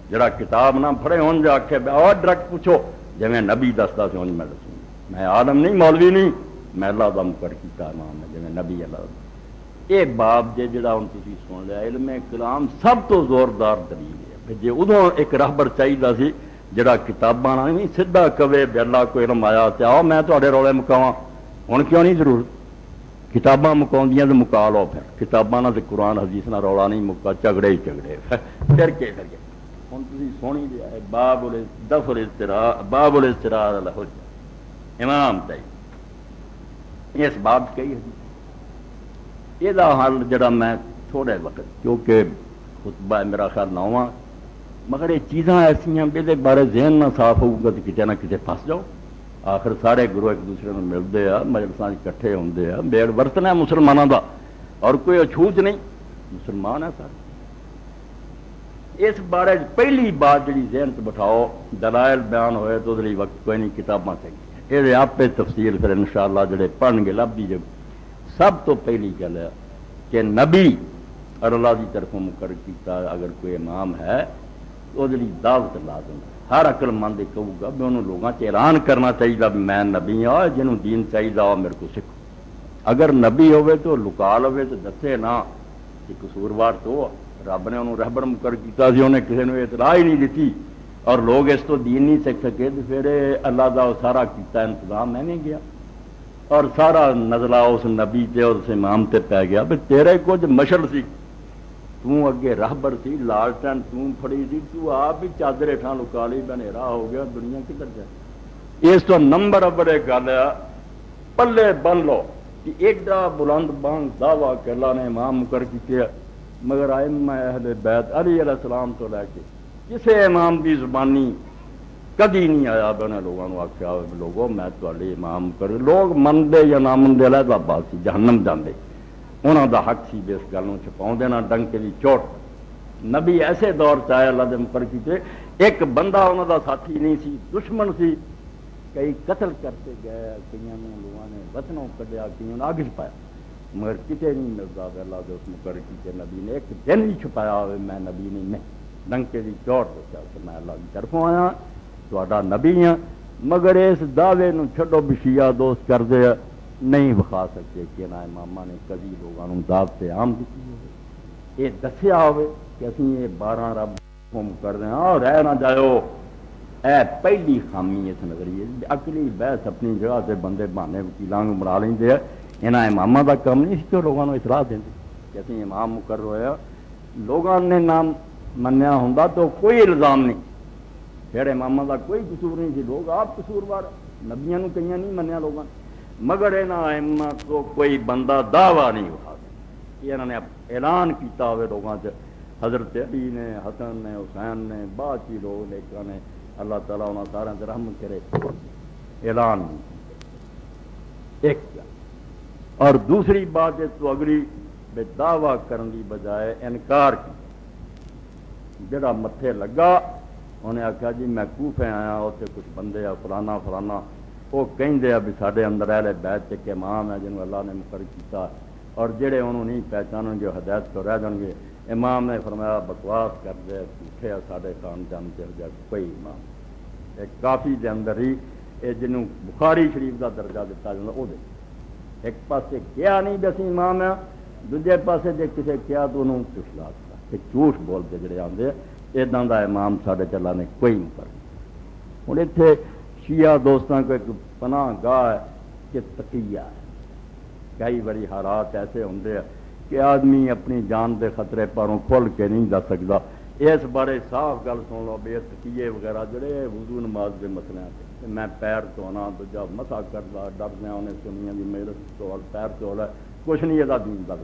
جڑا کتاب نہ پڑھے ہون جا کے اور ڈائریکٹ پوچھو جویں نبی دستا سی میں دسوں میں عالم نہیں مولوی نہیں میں اللہ دا مقرر کیتا امام ہے جویں نبی اللہ دا یہ باب جے جڑا ہن تسی سن لیا علم کلام سب تو زوردار دلیل ہے جے ادوں ایک راہبر چاہیدا سی جڑا کتاباں نال نہیں سیدھا کہے بھی اللہ کو علم آیا تے آؤ میں تہاڈے رولے مکاواں ہن کیوں نہیں ضرورت کتاباں مکاؤندیاں تے مکا لو پھر کتاباں نال تے قرآن حدیث نال رولا نہیں مکا جھگڑے ہی جھگڑے پھر کے ہن تسی سونی لیا ہے باب دفع الاضطرار باب الاضطرار الحجہ امام چاہیے اس باب کئی حدیث یہ حل جڑا میں تھوڑے وقت کیونکہ خطبہ میرا خیال نواں مگر یہ چیزاں ایسا یہ بارے ذہن نہ صاف ہوگا تو کتنے نہ کتنے پھس جاؤ آخر سارے گروہ ایک دوسرے میں ملتے ہیں مجلساں کٹھے ہوتے ہیں بیڑ برتن ہے مسلمانوں کا اور کوئی اچھوت نہیں مسلمان ہے سارے اس بارے پہلی بات جی ذہن سے بٹھاؤ دلائل بیان ہوئے تو وقت کوئی نہیں کتاباں چاہیے یہ آپ پہ تفصیل پھر انشاءاللہ جڑے پڑھن گے لب دیجیے سب تو پہلی گل ہے کہ نبی اور اللہ کی طرفوں مقرر کیتا اگر کوئی امام ہے تو وہ دعوت لازم ہے ہر عقل مند کہوں گا بھی انہوں لوگوں سے اعلان کرنا چاہیے بھی میں نبی ہاں جنہوں دین چاہیے آ میرے کو سکھو اگر نبی ہوئے تو لکال ہوئے تو دسے نہ کہ قصوروار تو رب نے انہوں رہبر مقرر کیتا سی انہیں کسی نے اطلاع ہی نہیں دیتی اور لوگ اس تو دین نہیں سیکھ سکے تو پھر اللہ کا سارا کیتا انتظام میں نہیں گیا اور سارا نزلہ اس نبی تے اور اس امام تے پی گیا بھی تیرے کچھ مشل سی تو اگے راہبر سی لالٹن تو پھڑی سی تو آپ بھی چادر ہیٹھاں لکا لی بنیرا ہو گیا دنیا کدھر جائے اس تو نمبر ابر ایک گل ہے پلے بن لو کہ ایڈا بلند بانگ دعویٰ کہ اللہ نے امام مقرر کیتے مگر ائمہ اہل بیت علی علیہ السلام تو لے کے کسی امام کی زبانی کدی نہیں آیا بھی انہیں لوگوں نے آخیا لوگوں میں تھوڑے امام کروں لوگ منتے یا نہ منتے علیحدہ بات سی جہنم جاندے انہوں دا حق سی بھی اس گل کو چھپاؤں دینا ڈنکے کی چوٹ نبی ایسے دور چاہے اللہ دے مقرر کیتے ایک بندہ انہوں دا ساتھی نہیں سی دشمن سی کئی قتل کرتے گئے کئی لوگوں نے وطنوں کڈیا کئی نے آگ چھپایا مگر کتے نہیں ملتا اللہ دے اس مقرر کیتے نبی نے ایک دن بھی چھپایا ہوئے میں نبی نہیں ڈنکے کی چوٹ دسیا کہ میں اللہ کی طرفوں آیا تہاڈا نبی ہاں مگر اس دعوے نو چھڈو بھی شیعہ دوست کردے نہیں بخا سکتے کہ نہ امامہ نے کبھی لوگوں دعوت عام دیتی ہوئے یہ دسیا ہوئے کہ اسی یہ 12 رب حکم کر رہے ہیں اور رہ نہ جاؤ اے پہلی خامی اس نظریے عقلی بحث اپنی جگہ سے بندے بہانے وکیلاں کو بنا لیں یہاں امامہ کا کم نہیں تو لوگوں کو اطلاع دیں کہ اسی امام مقرر ہوا لوگوں نے نام منیا ہوں تو کوئی الزام نہیں پھر امامہ کا کوئی قصور نہیں سی لوگ آپ قصوروار نبیاں کئی نہیں منیا لوگوں مگر یہاں ائمہ کو کوئی بندہ دعویٰ نہیں اٹھا سکتا یہ انہوں نے اعلان کیتا ہوئے لوگوں سے حضرت علی نے حسن نے حسین نے بعد کی لوگ لیکن نے اللہ تعالیٰ انہوں سارے سے رحم کرے اعلان نہیں ایک اور دوسری بات ہے تو اگلی بے دعویٰ کرنے کی بجائے انکار کی جڑا متھے لگا انہیں آخیا جی میں کوفے آیا اتنے کچھ بندے آ فلانا فلانا وہ کہیں بھی سارے اندر اہل بیت کے امام ہے جنہوں اللہ نے مقرر کیتا اور جڑے انہوں نہیں پہچانیں گے ہدایت تو رہ جان گے امام نے فرمایا بکواس کر دے جھوٹے سارے خان جان چل جائے کوئی امام ایک کافی دے اندر ہی یہ جنہوں بخاری شریف کا درجہ دیتا جاتا وہ ایک پاسے کیا نہیں بھی اسی امام ہے دوجے پاسے جے کسے کیا تو انہوں پچھلا کہ جھوٹ بولتے جڑے آتے ادا کا امام سارے چلا نے کوئی مقرر ہوں اتنے شیعہ دوستوں کو ایک پناہ گاہ ہے کہ تقیہ ہے کئی بڑی حالات ایسے ہوں کہ آدمی اپنی جان دے خطرے پروں کھل کے نہیں دس سکتا اس بارے صاف گل سن لو بے تقیے وغیرہ جڑے وضو نماز کے مسئلے میں پیر دھونا دوجا مسا کرتا ڈردیا انہیں سنیا کی میرے تو پیر دھو لے کچھ نہیں یہ دین کا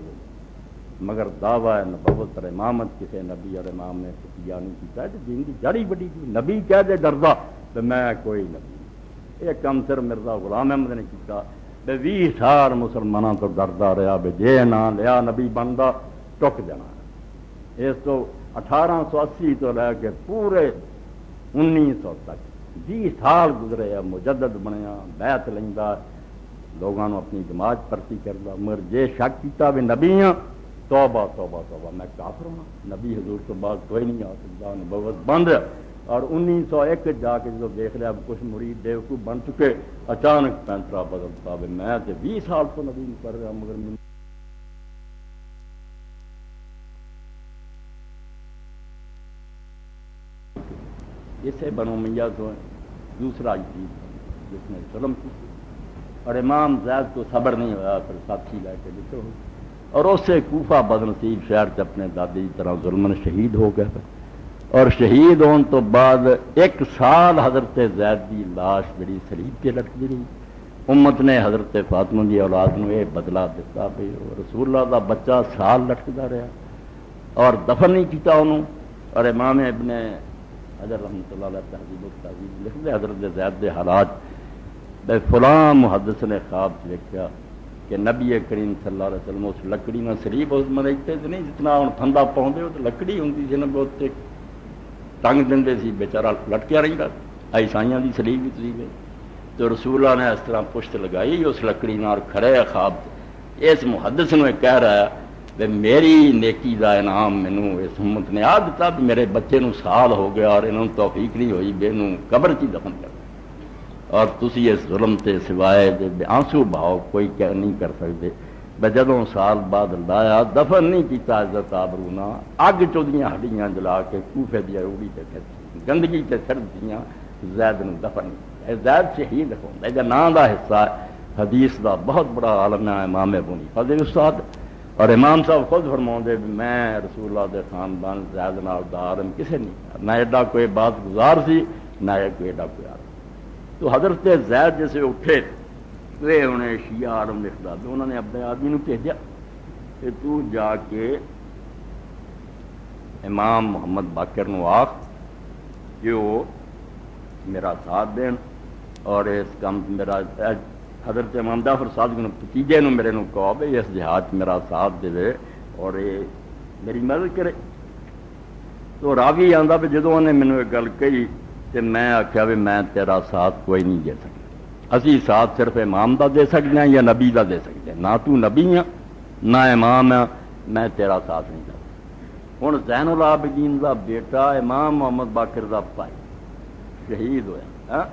مگر دعوی نبوت اور امامت کسی نبی اور امام نے کیا نہیں کیتا ہے تو دین کی جڑ ہی بڑی تھی. نبی کہہ دے ڈردا تو میں کوئی نبی نہیں. یہ کم صرف مرزا غلام احمد نے کیتا. 20 سال مسلمانوں تو ڈردا رہا بھی جے نہ لیا نبی بنتا ٹک جانا. اس تو 1880 تو لے کے پورے 1900 تک 20 سال گزرے. مجدد بنیا, بیعت لیندا, لوگوں اپنی جماعت پرتی کرتا. مگر جے شک کیتا بھی نبی ہاں, توبہ توبہ توبہ میں کافر ہوں, نبی حضور تو بعد کوئی نہیں آ سکتا, نبوت بند. اور 1901 جا کے جو دیکھ لیا کچھ مرید بیوقوف بن چکے, اچانک فیصلہ بدلتا بھی میں 20 سال تو نبی نہیں کر رہا. مگر اسے بنو میاں تو دوسرا چیز جس نے ظلم کی, اور امام زید کو صبر نہیں ہوا, پھر ساتھی لے کے نکلو, اور اسے کوفہ بدنصیب شہر سے اپنے دادی کی طرح ظلمن شہید ہو گئے. اور شہید ہونے تو بعد 1 سال حضرت زید کی لاش جڑی صلیب کے لٹکتی رہی. امت نے حضرت فاطمہ کی اولاد نے یہ بدلا دیتا بھی رسول اللہ کا بچہ سال لٹکتا رہا اور دفن نہیں کیتا انہوں. اور امام ابن حجر رحمۃ اللہ علیہ تہذیب التہذیب لکھ دے حضرت زید کے حالات. فلاں محدث نے خواب سے دیکھا کہ نبی کریم صلی اللہ علیہ وسلم اس لکڑی میں صلیب اس مرتے نہیں جتنا ہوں تھندا پاؤندے تو لکڑی ہوں سی نا بہت ٹنگ دے سی بیچارہ لٹکیا رہتا. عیسائیاں کی صلیب بھی صلیب ہے. تو رسول اللہ نے اس طرح پشت لگائی اس لکڑی نال کھڑے خواب. اس محدث نے کہہ رہا ہے میری نیکی کا انعام مینوں اس امت نے آ دیتا بھی میرے بچے نو سال ہو گیا اور انہوں توفیق نہیں ہوئی بے نوں قبر چ دفن کر, اور تسی اس ظلم تے سوائے آنسو بہاؤ کوئی نہیں کر سکتے. جدوں سال بعد لایا دفن نہیں کیتا عزت آبرونا, اگ چودیاں ہڈیاں جلا کے کوفے دی روڑی تے گندگی تے چھڑ دیاں, زید نو دفن نہیں. زید شہید ہوندا ہے نام دا حصہ حدیث دا بہت بڑا عالم ہے امام ابو حنیفہ دے استاد. اور امام صاحب خود فرماؤندے میں رسول اللہ دے خاندان زید نال دا عالم کسے نہیں, نہ ایڈا کوئی بات گزار سی نہ کوئی ایڈا کوئی عالم. تو حضرت زید جیسے اٹھے وہ انہیں شیعہ عالم لکھتا تو انہوں نے اپنے آدمی بھیجا کہ تو جا کے امام محمد باقر نو آخ کہ وہ میرا ساتھ دین اور اس کام میرا حضرت امام جعفر صادق بھتیجے نو میرے نو کہو بھائی اس جہاد میرا ساتھ دے اور یہ میری مدد کرے. تو راوی آندا بھی جدوں انہیں مینوں ایک گل کہی تو میں آخیا بھی میں تیرا ساتھ کوئی نہیں دے سکتا. اسی ساتھ صرف امام دا دے سکتے ہیں یا نبی دا دے سکتے ہیں. نہ تو نبی ہیں نہ امام ہے, میں تیرا ساتھ نہیں کرتا. ہوں زین العابدین دا بیٹا امام محمد باقر دا بھائی شہید ہوا,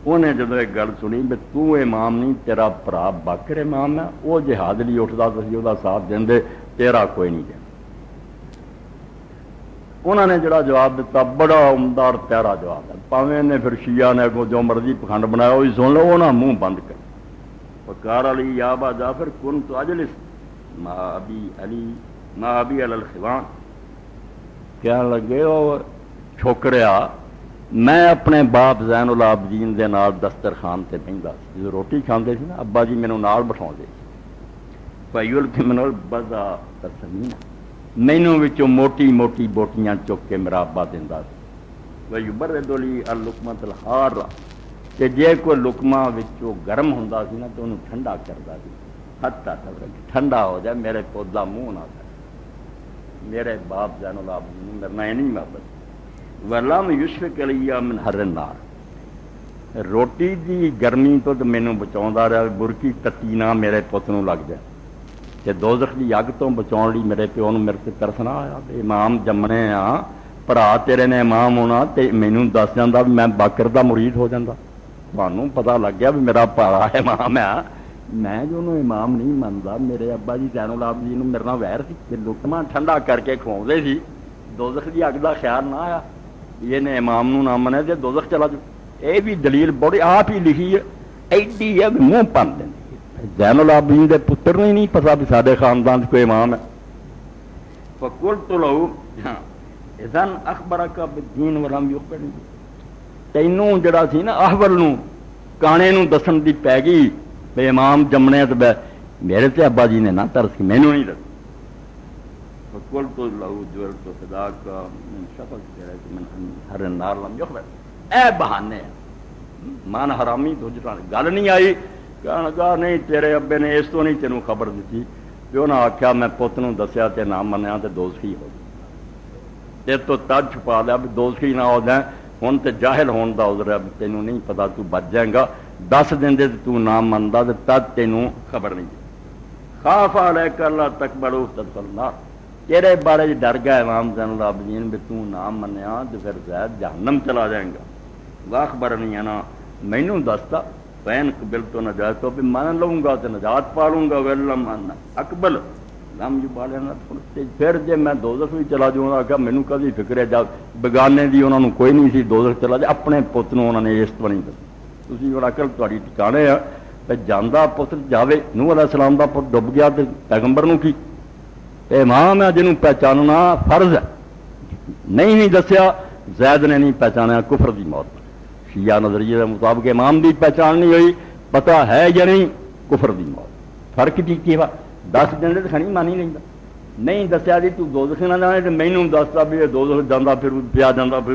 انہیں جب ایک گل سنی بھی تو امام نہیں تیرا بھرا باقر امام ہے, وہ جہاد لیے اٹھتا سی وہ ساتھ دیں, تیرا کوئی نہیں دینا. انہوں نے جڑا جواب دیتا بڑا عمدہ اور پیارا جواب ہے. پاویں نے پھر شیعہ نے جو مرضی پکھنڈ بنایا وہی سن لو, وہ نہ منہ بند کر. وقال علی یا ابا جعفر کنت اجلس مع ابی علی الخوان, کہنے لگے وہ چھوکریا میں اپنے باپ زین العابدین دے نال دسترخوان تے بہندا سی, جو روٹی کھاندے سی نا ابا جی مینوں نال بٹھاؤندے سی. فیلقی من البضع تسمین, مینوں وچوں موٹی موٹی بوٹیاں چک کے میرا ابا دیندا سی. ویبرد لی اللقمۃ الحارہ, کہ جے کوئی لقمہ وچوں گرم ہوندا سی نا تو انہوں ٹھنڈا کردا سی, حتیٰ تک ٹھنڈا ہو جائے میرے پودا منہ نہ کرے. میرے باپ زین العابدین میرے نہ نہیں محبت. ولم یشفق علی من حر النار, روٹی دی گرمی تو مینوں بچاوندا رہا برکی تتی نہ میرے پت نوں لگ جائے. کہ دوزخ دی اگ تو بچاؤ لی میرے پیو نوں میرے تے ترس نہ آیا. امام جمنے آ بھرا تیرے نے امام ہونا تے مینوں دس جاندا میں باقر دا مرید ہو جاندا. تھانوں پتہ لگ گیا بھی میرا بھرا امام ہے, میں جو انہوں امام نہیں منتا. میرے ابا جی زین العابدین نوں میرے نال ویر سی کہ لقمہ ٹھنڈا کر کے کھواؤندے سی, دوزخ دی اگ دا خیال نہ آیا. یہ نے امام نوں نہ منے تے دوزخ چلا جاؤ. یہ بھی دلیل بڑی آپ ہی لکھی ہے, ایڈی ہے منہ پن دیں. زین العابدین دے پتر نے نہیں پتا بھی سارے خاندان کوئی امام ہے. فقلت له اذن اخبرک بالدین ولم یخبرنی, تینوں جڑا سی نا احول نوں کانے نوں دسن دی پی گئی بھی امام جمنے تے میرے تے ابا جی نے نہ ترس کی مینوں نہیں دس کل تو لہو جول تو خدا کا من شفق کرے کہ من ہر نار لم یخبر اے بہانے مان حرامی تو گل نہیں آئی کہنے لگا نہیں تیرے ابے نے اس تو نہیں تینوں خبر دیتی پیو نے آخیا میں پت نوں دسیا تے نہ منیا تے دوزخی ہو گئی تو تج چھپا لیا بھی دوزخی نہ ہو جائیں ہوں تو جاہل ہون دا عذر ہے تینوں نہیں پتا تو بچ جائے گا دس دن دے تو نہ منتا تو تد تینوں خبر نہیں دی خاف علیک اللہ تکبروا تدخل النار تیرے بارے ڈر گیا امام زین العابدین بھی تو نہ منیا تو پھر زید جہنم چلا جائیں گا واخبرنی انا مینوں دستا فین قبل تو نجات تو بھی مان لوں گا تو نجات پا لوں گا ولم ان اقبل لم یبالنا پھر جے میں دوزخ بھی چلا جاؤں گا کہ مینوں کبھی فکر ہے جب بگانے دی انہوں نے کوئی نہیں سی دوزخ چلا جائے اپنے پت نوں انہوں نے اس طرح نہیں دسی تسی اور عقل تہاڈی ٹھکانے ہے تے جاندا پتر جاوے نوح علیہ السلام دا پت ڈب گیا تے پیغمبر نوں کی تے امام ہے جنوں پہچاننا فرض ہے نہیں دسیا زید نے نہیں پہچانا کفر دی موت شیعہ نظریے کے مطابق امام دی پہچان نہیں ہوئی پتہ ہے یا نہیں کفر دی موت فرق کی وا 10 دن تو کھانی مانی لینا نہیں دسیا جی تو دوزخ نہ جانے تو مینوں دستا بھی دوزخ جانا پھر پیا جانا پھر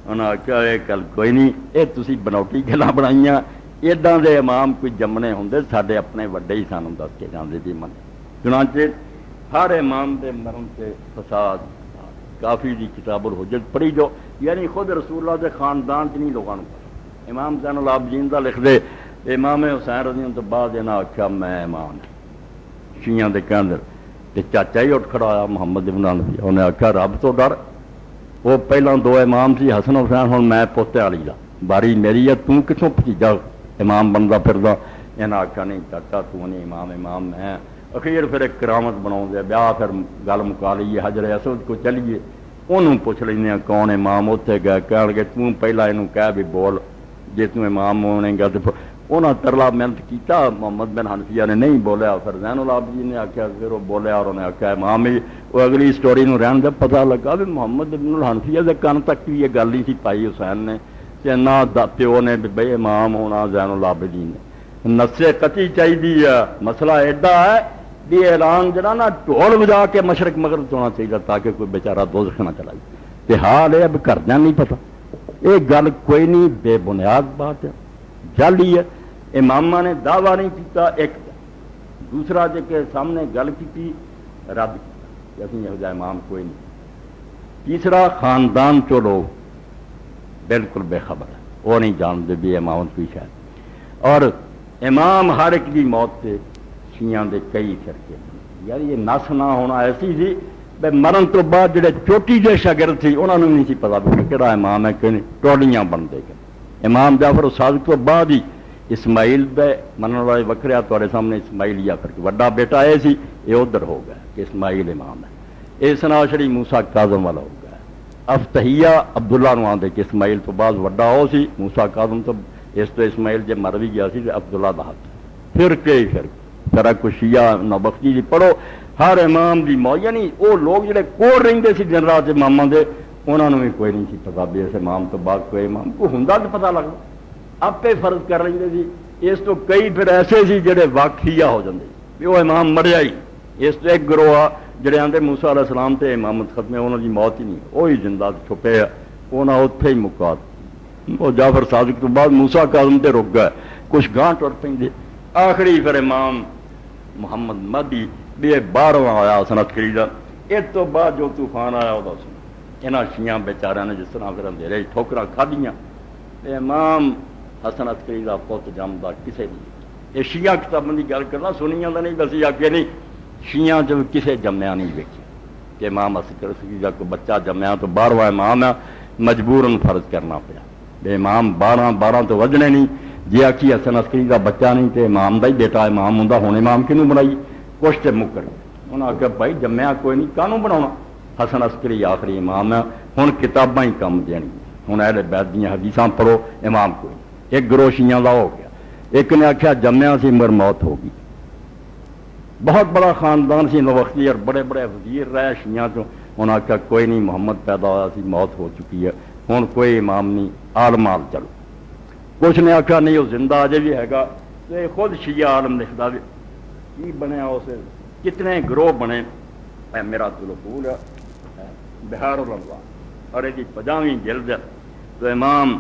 انہاں آخیا یہ گل کوئی نہیں یہ تسی بناوٹی گلاں بنائیاں ادا دے امام کوئی جمنے ہوندے ساڈے اپنے وڈے ہی سانوں دس کے جاندے جی من چنانچہ ہر امام دے مرن سے فساد کافی دی کتاب الحجت پڑھی جو یعنی خود رسول اللہ دے خاندان چ نہیں لوگوں کو امام زین العابدین دا لکھ دے امام حسین رضی اللہ تو بعد انہاں آخیا میں امام شیعہ دے کیندر تے چاچا ہی اٹھ کھڑا آیا محمد ابن حنفی انہیں آخیا رب تو ڈر وہ پہلا 2 امام سی حسن حسین ہن میں پوتے والی دا باری میری ہے تو کتوں بھتیجا امام بندا پھردا انہاں آخیا نہیں چاچا تو نہیں امام میں اخیر پھر ایک کرامت بناؤ دیا بیاہ پھر گل مکا لیے حجر اسود کو چلیے انہوں پوچھ لینے کون امام اتنے گئے کہہ لگے توں پہلا انہوں کہہ بھی بول جے توں امام ہونے گا تو انہوں ترلا محنت کیتا محمد بن حنفیہ نے نہیں بولیا پھر زین العابدین نے آخیا پھر وہ بولیا اور انہیں آخیا امام ہی وہ اگلی سٹوری نو رہن جب پتہ لگا بھی محمد بن الحنفیہ دے کان تک بھی یہ گل نہیں سی پائی حسین نے کہ نہ پیو نے بھائی امام ہونا زین العابدین نے نسے قطعی چاہیے مسئلہ ایڈا ہے بھی اعلان جنا نا ڈھول بجا کے مشرق مغرب ہونا چاہیے تاکہ کوئی بیچارہ دوزخ نہ چلا جائے حال ہے اب گھردیاں نہیں پتا یہ گل کوئی نہیں بے بنیاد بات ہے جعلی ہے امامہ نے دعویٰ نہیں کیتا ایک دوسرا جے کے سامنے گل کی رد کی اسی یہ امام کوئی نہیں تیسرا خاندان چو لوگ بالکل بے خبر ہے وہ نہیں جانتے بھی امام کوئی شاید اور امام ہر ایک کی موت سے شیعہ دے کئی فرقے یار یہ نس نہ ہونا ایسی سی بے مرن تو بعد جڑے چوٹی دے شاگرد تھی انہوں نے نہیں سی پتا بھی کہڑا امام ہے کہ ٹولیاں بنتے گئے امام جعفر صادق تو بعد ہی اسماعیل دے منن والے وکھریا تھوڑے سامنے اسماعیل یا فرق وڈا بیٹا یہ سی یہ ادھر ہو گیا کہ اسماعیل امام ہے اس ناشری موسیٰ کاظم والا ہو گیا افتحیہ عبداللہ نو آندے کہ اسماعیل تو بعد وڈا ہو سی موسیٰ کاظم تو اس تو اسماعیل جب مر بھی گیا سی عبداللہ دا ہاتھ پھر کئی فرق طرح کو شیعہ نوبختی دی پڑھو ہر امام دی موت یعنی وہ لوگ جڑے کول رہندے سی دن رات اماماں دے انہوں نے بھی کوئی نہیں سی پتا بھی اس امام تو بعد کوئی امام کو ہوندا تو پتا لگدا آپ پہ فرض کر رہے سی اس تو کئی پھر ایسے سی جڑے واقعیہ ہو جاندے بھی وہ امام مریا ہی اس تو ایک گروہ جڑے آندے موسیٰ علیہ السلام تے امامت ختم انہوں دی موت ہی نہیں وہی زندہ چھپے انہاں اوتھے ہی مکات وہ جعفر صادق تو بعد موسیٰ کاظم تے رک گئے کچھ گاں ٹر پیندے آخری پھر امام محمد مہدی بھی 12واں آیا حسن عسکری دا اس تو بعد جو طوفان آیا وہ سن یہاں شیعہ بیچاروں نے جس طرح پھر اندھیرے ٹھوکراں کھادیاں امام حسن عسکری دا پوت جمدا کسے نہیں یہ شیعہ کتابوں کی گل کرنا سنیاں دا نہیں دسی آگے نہیں شیعہ جب کسے جمیا نہیں ویکھی کہ امام حسن عسکری دا کوئی بچہ جمیا تو 12واں امام ہے مجبوراً فرض کرنا پیا بے امام 12 تو وجنے نہیں جی آخی حسن عسکری کا بچہ نہیں تو امام دا ہی بیٹا امام ہوں ہوں امام کنوں بنائی کچھ تو مکر انہوں نے آخیا بھائی جمیا کوئی نہیں کانوں بنا حسن عسکری آخری امام ہے ہوں کتاباں ہی کم دینی ہوں اہل بیت دیا حدیثاں پڑھو امام کوئی نہیں ایک گروہ شیعہ دا ہو گیا ایک نے آخیا جمیا سی مر موت ہوگی بہت بڑا خاندان سی نوبختی اور بڑے بڑے وزیر رہے شیعہ چوں انہوں نے آخیا کوئی نہیں محمد پیدا ہوا سی موت ہو چکی ہے ہوں کوئی امام نہیں عالم آل چلو کچھ نے آخیا نہیں وہ زندہ اجے بھی ہے گا تو یہ خود شیعہ عالم لکھتا بھی کی بنیا اسے کتنے گروہ بنے میرا العقول بہار الانوار اور یہ 50ویں جلد تو امام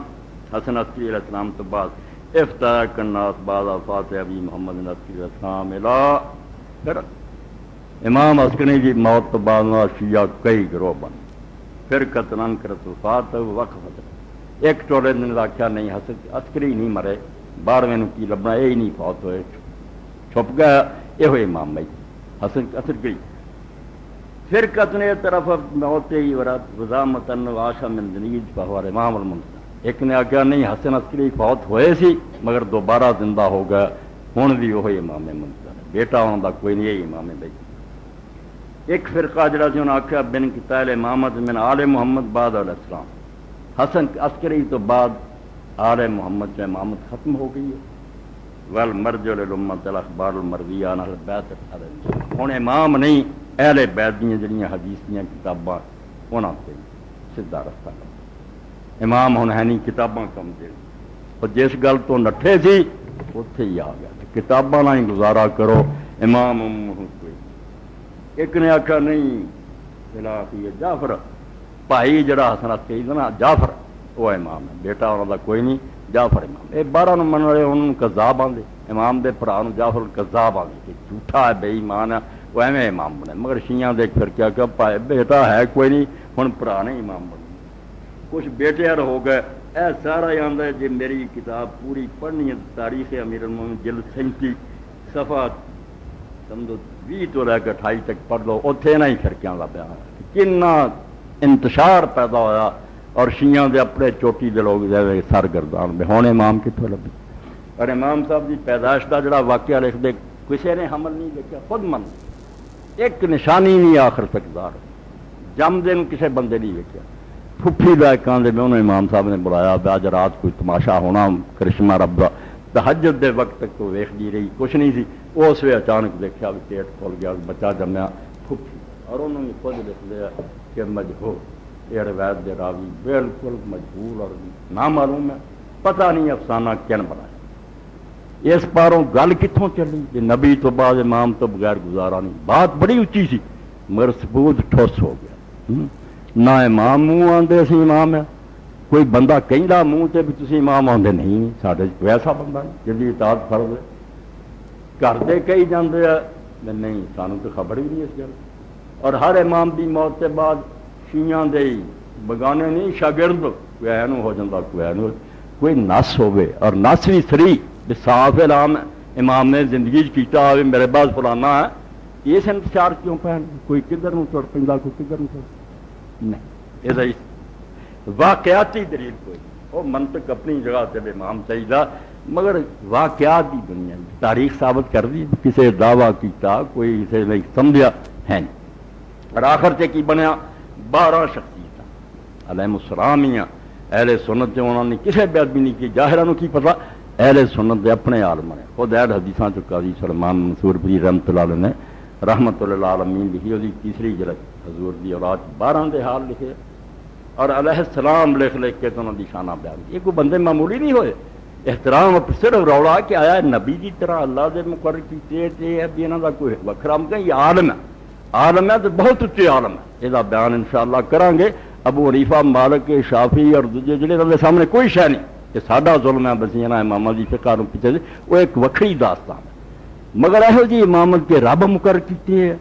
حسن عسکری علیہ السلام تو بعد افتتاح الناس بعد وفات ابی محمد عسکری علیہ السلام پھر امام عسکری کی موت تو بعد شیعہ کئی گروہ بنے پھر قتلن کرت وفات وقف ایک ٹولے نے آخیا نہیں عسکری نہیں مرے 12ویں کی لبنا یہ نہیں فوت ہوئے چھپ گیا یہ امام بھائی حسن عسکری پھر قتل طرف موت ہی وزامتن واشا من دنیج فہوار امام المنصر ایک نے آخیا نہیں حسن عسکری فوت ہوئے سی مگر دوبارہ زندہ ہو گیا ہوں بھی وہی امام منصر بیٹا انہوں کا کوئی نہیں یہی امام بھائی ایک فرقہ جڑا سی انہوں نے آخیا بن قتال امامت من آل محمد بعد علیہ السلام حسن عسکری تو بعد آل محمد سے امامت ختم ہو گئی ہے والمرجع للامت الاخبار المرویہ عن اہل بیت ہوں امام نہیں اہل بیت دیاں جڑیاں حدیث دیاں کتاباں انہاں تے سیدھا رستہ امام ہن ہے نہیں کتاباں کم دے اور جس گل تو نٹھے سی اوتھے ہی آ گیا کتاباں نال ہی گزارا کرو امام کوئی ایک نے آخیا نہیں خلاف یہ جعفر بھائی جڑا حسن عسکری نا جعفر وہ امام ہے بیٹا انہوں کا کوئی نہیں جعفر امام یہ 12 من والے انہوں کذاب آدھے امام دے بھرا جعفر کذاب آدھے کہ جھوٹا ہے بے ایمان ہے وہ ایویں امام بنے مگر شیعہ دیکھ پھر کیا کہ بھائی بیٹا ہے کوئی نہیں ہوں بھرا نے امام بنے کچھ بیٹے ہو گئے اے سارا ہی آدھا جی میری کتاب پوری پڑھنی ہے تاریخ امیر المومنین جلد 37 صفحہ سمجھو 20 تو لے کے 28 تک پڑھ لو اتنے نہ ہی فرقیاں کا بیان کنا انتشار پیدا ہوا اور شیعہ دے اپنے چوٹی دے لوگ سرگردان میں ہوں امام کتوں لبے اور امام صاحب کی پیدائش کا جڑا واقعہ لکھ دے کسی نے حمل نہیں لکھا خود من ایک نشانی نہیں آخر تقدار جم دن کسی بندے نہیں لکھا پھپھی لائقاں دے میں انہوں امام صاحب نے بلایا اج رات کوئی تماشا ہونا کرشمہ رب دا تہجد دے وقت تک تو ویکھ دی رہی کچھ نہیں سی اس وے اچانک دیکھا بھی پیٹ کھل گیا بچہ جمیا پھپھی اور انہوں نے خود لکھ دیا کہ مجہول یہ روایت دے راوی بالکل مجہول اور نامعلوم ہے پتہ نہیں افسانہ کن بنایا اس پاروں گل کتوں چلی کہ نبی تو بعد امام تو بغیر گزارا نہیں بات بڑی اچھی سی مگر ثبوت ٹھوس ہو گیا نہ امام منہ آدھے اسی امام ہے کوئی بندہ کہندا منہ تے بھی تسی امام آدھے نہیں ساڈے ویسا بندہ نہیں جی اطاعت فرض ہے گھر دے کہی جاندے نہیں سانوں تو خبر ہی نہیں اس گل اور ہر امام دی موت کے بعد شیعہ دے بگانے نہیں شاگرد کوئی اینو ہو جاتا کوئی اینو کوئی نس ہوئے اور نس بھی سری صاف اعلام امام نے زندگی کیتا ہوئے میرے بعد فلانا ہے اس انتشار کیوں پہن کوئی کدھر نو تر پیندا کوئی کدھر نو تر نہیں یہ واقعاتی دلیل کوئی وہ منطق اپنی جگہ سے امام چاہیے مگر واقعات کی دنیا تاریخ ثابت کر دی کسی دعویٰ کیتا کوئی اسے نہیں سمجھا ہے نہیں اور آخر سے کی بنیا 12 شخصیت علیہ السلام ہی اہل سنت انہوں نے کسی بے ادبی نہیں کی ظاہرہ کی پتہ اہل سنت دے اپنے عالم نے خود اہل حدیثاں چ قاضی سلمان منصور پیر رحمۃ اللہ علیہ نے رحمت للعالمین لکھی وہی تیسری جلد حضور دی اولاد 12 دے حال لکھے اور علیہ السلام لکھ کے تو انہوں دی شانہ بیان کی یہ کوئی بندے معمولی نہیں ہوئے احترام صرف روڑا کہ آیا نبی کی طرح اللہ دے مقرر کیتے تے ابھی انہاں دا کوئی وکھرا کہ یہ عالم ہے تو بہت اچے عالم ہے یہ بیان انشاءاللہ کریں گے ابو حنیفہ مالک شافعی اور دوسرے جڑے انہاں دے سامنے کوئی شے نہیں کہ ساڈا ظلم ہے بس انہاں اماماں دی فقہ نوں پیچھے وہ ایک وکھری داستان ہے مگر یہو جی امامت کے رب مقرر کیتے ہیں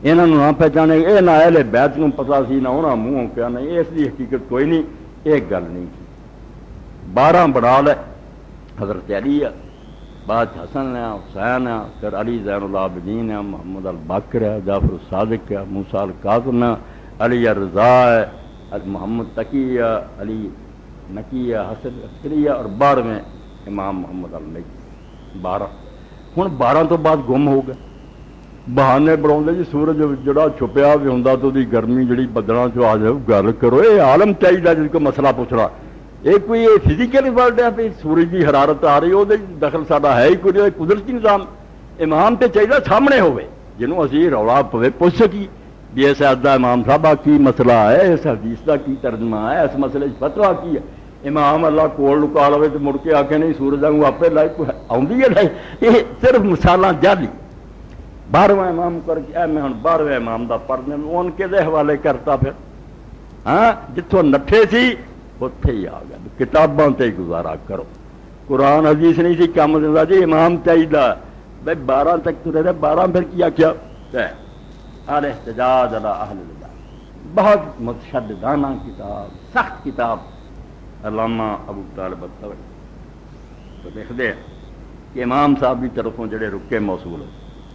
انہاں نوں نہ پہچانے یہ نہ اہل بیت نوں پتہ سی نہ انہاں منہوں کیا نہیں اس دی حقیقت کوئی نہیں ایک گل نہیں 12 بنا لے حضرت علی ہے بعد حسن ہے حسین ہے پھر علی زین العابدین ہے محمد الباقر ہے جعفر الصادق ہے موسیٰ الکاظم ہے علی الرضا ہے محمد تقی ہے علی نقی ہے حسن عسکری ہے اور 12ویں امام محمد المہدی 12 ہوں 12 تو بعد گم ہو گئے بہانے بنا جی سورج جڑا چھپیا بھی ہوں تو دی گرمی جڑی بدلوں چ آ جائے گل کرو یہ عالم چاہیے جس کو مسئلہ پوچھنا یہ کوئی فزیکل ورلڈ ہے پھر سورج کی حرارت آ رہی وہ دخل ساڈا ہے ہی کوئی قدرتی نظام امام تو چاہیے سامنے ہوئے جنہوں اسی رولا پوے پوچھ سکی بھی اس حد کا امام صاحبہ کی مسئلہ ہے اس حدیث کا کی ترجمہ ہے اس مسئلے فتویٰ کی ہے امام اللہ کول لکا لوے تو مڑ کے آ کے نہیں سورج کو آپ لائک آئی ہے نہیں یہ صرف مثالاں جعلی 12واں امام کر کے میں ہوں 12ویں امام دا پڑھنے ان کے دے حوالے کرتا پھر ہاں جتوں نٹھے سی اتے ہی آ گیا کتاباں تے گزارا کرو قرآن حدیث نہیں سی کم دینا جی امام چاہیے بھائی 12 تک تو رہے 12 پھر کیا کیا الاحتجاج علی اہل البدع بہت متشددانہ کتاب سخت کتاب علامہ ابو طالب الطبری تو دیکھ دے کہ امام صاحب کی طرفوں جڑے رکے موصول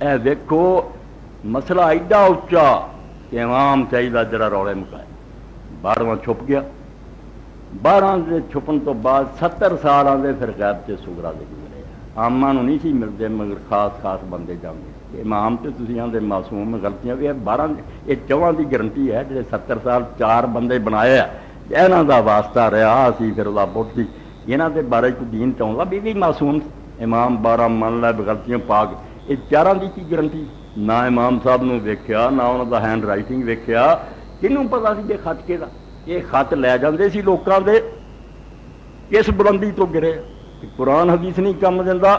اے دیکھو مسئلہ ایڈا اچا کہ امام چاہیے جڑا رولے مکائے 12واں چھپ گیا 12 دے چھپن تو بعد 70 سال آدھے پھر غیب سے سگرا دے ملے آما نہیں سی ملتے مگر خاص خاص بندے جانے امام تو تھی آدھے معصوم غلطیاں بھی 12 یہ 4 کی گرنٹی ہے جی 70 سال 4 بندے بنائے یہاں کا واسطہ رہا سی پھر وہ بہت سی یہاں کے بارے کو دین چاہتا بھی معصوم امام 12 من لے غلطیاں پا کے یہ 4 کی گرنٹی نہ امام صاحب نے ویکیا نہ انہوں کا ہینڈ رائٹنگ ویکیا کنوں پتا سی یہ خط کے یہ خط لے جاندے سی لوکاں دے کس بلندی تو گرے قرآن حدیث نہیں کم دینا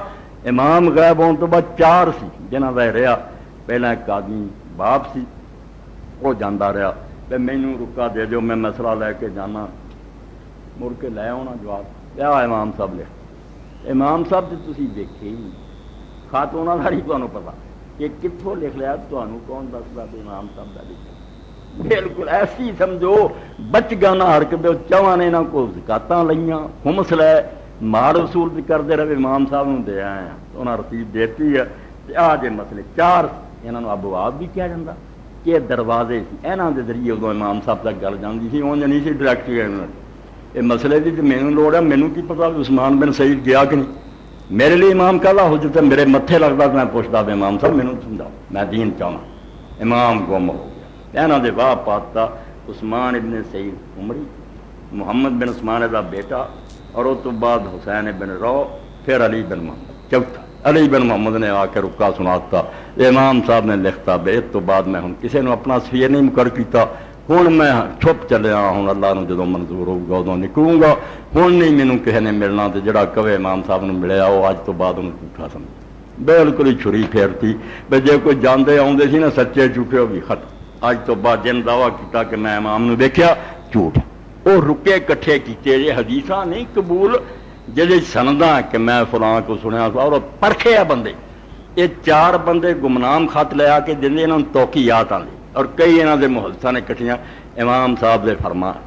امام غائب ہونے تو بعد 4 سی جنہاں دا رہا پہلا ایک آدمی باپ سی وہ جانا رہا پھر مینوں رکا دے دیو میں مسئلہ لے کے جانا مڑ کے لے آنا جواب لیا امام صاحب لکھ امام صاحب تو تسی دیکھے ہی خط انہاں دا نہیں تانوں پتا کہ کتوں لکھ لیا تانوں کون دسدا کہ امام صاحب دا لکھا بالکل ایسی سمجھو بچ گانا ہر کے چواں نے انہاں کو زکاتاں لئیاں خمس لے مار وصول بھی کرتے رہے امام صاحب نے دے آئے ہیں انہاں رسید دیتی ہے آ جے مسئلے 4 انہاں ابواب بھی کہا جاتا کہ دروازے انہاں دے ذریعے ادو امام صاحب تک گل جاندی سی اونج نہیں سی ڈائریکٹ یہ مسئلے کی تو مینوں لوڑ ہے مینوں کی پتا عثمان بن سعید گیا کہ نہیں میرے لیے امام کہلا حجت ہے میرے متھے لگتا میں پوچھتا امام صاحب مینوں سمجھاؤ میں دین چاہنا امام گم ہو گیا انہاں دے واہ پاتا عثمان ابن سعید عمری محمد بن عثمان دا بیٹا اور اس تو بعد حسین بن رو پھر علی بن محمد چوتھا علی بن محمد نے آ کے رکا سناتا امام صاحب نے لکھتا بے اس تو بعد میں ہوں کسی نے اپنا سفیر نہیں مقرر کیتا ہوں میں چھپ چلیا ہوں اللہ نے جدو منظور ہوگا ادو نکلوں گا ہوں نہیں مینوں کسی نے ملنا تو جڑا کہے امام صاحب نے ملیا وہ اج تو بعد انہوں جھوٹا سمجھ بالکل ہی چھری پھیرتی بے جے کوئی جاندے آؤندے سی نا سچے جھوٹے ہو بھی ختم اج تو بعد جن دعویٰ کیتا کہ میں امام نے دیکھیا جھوٹ وہ رکے کٹھے کیتے یہ حدیثاں نہیں قبول جی سنداں کہ میں فلاں کو سنیا اور پرکھے آ بندے یہ 4 بندے گمنام خط لے آ کے دیں انہوں نے توقیات آتے اور کئی یہاں دے محلساں نے کٹھیاں امام صاحب دے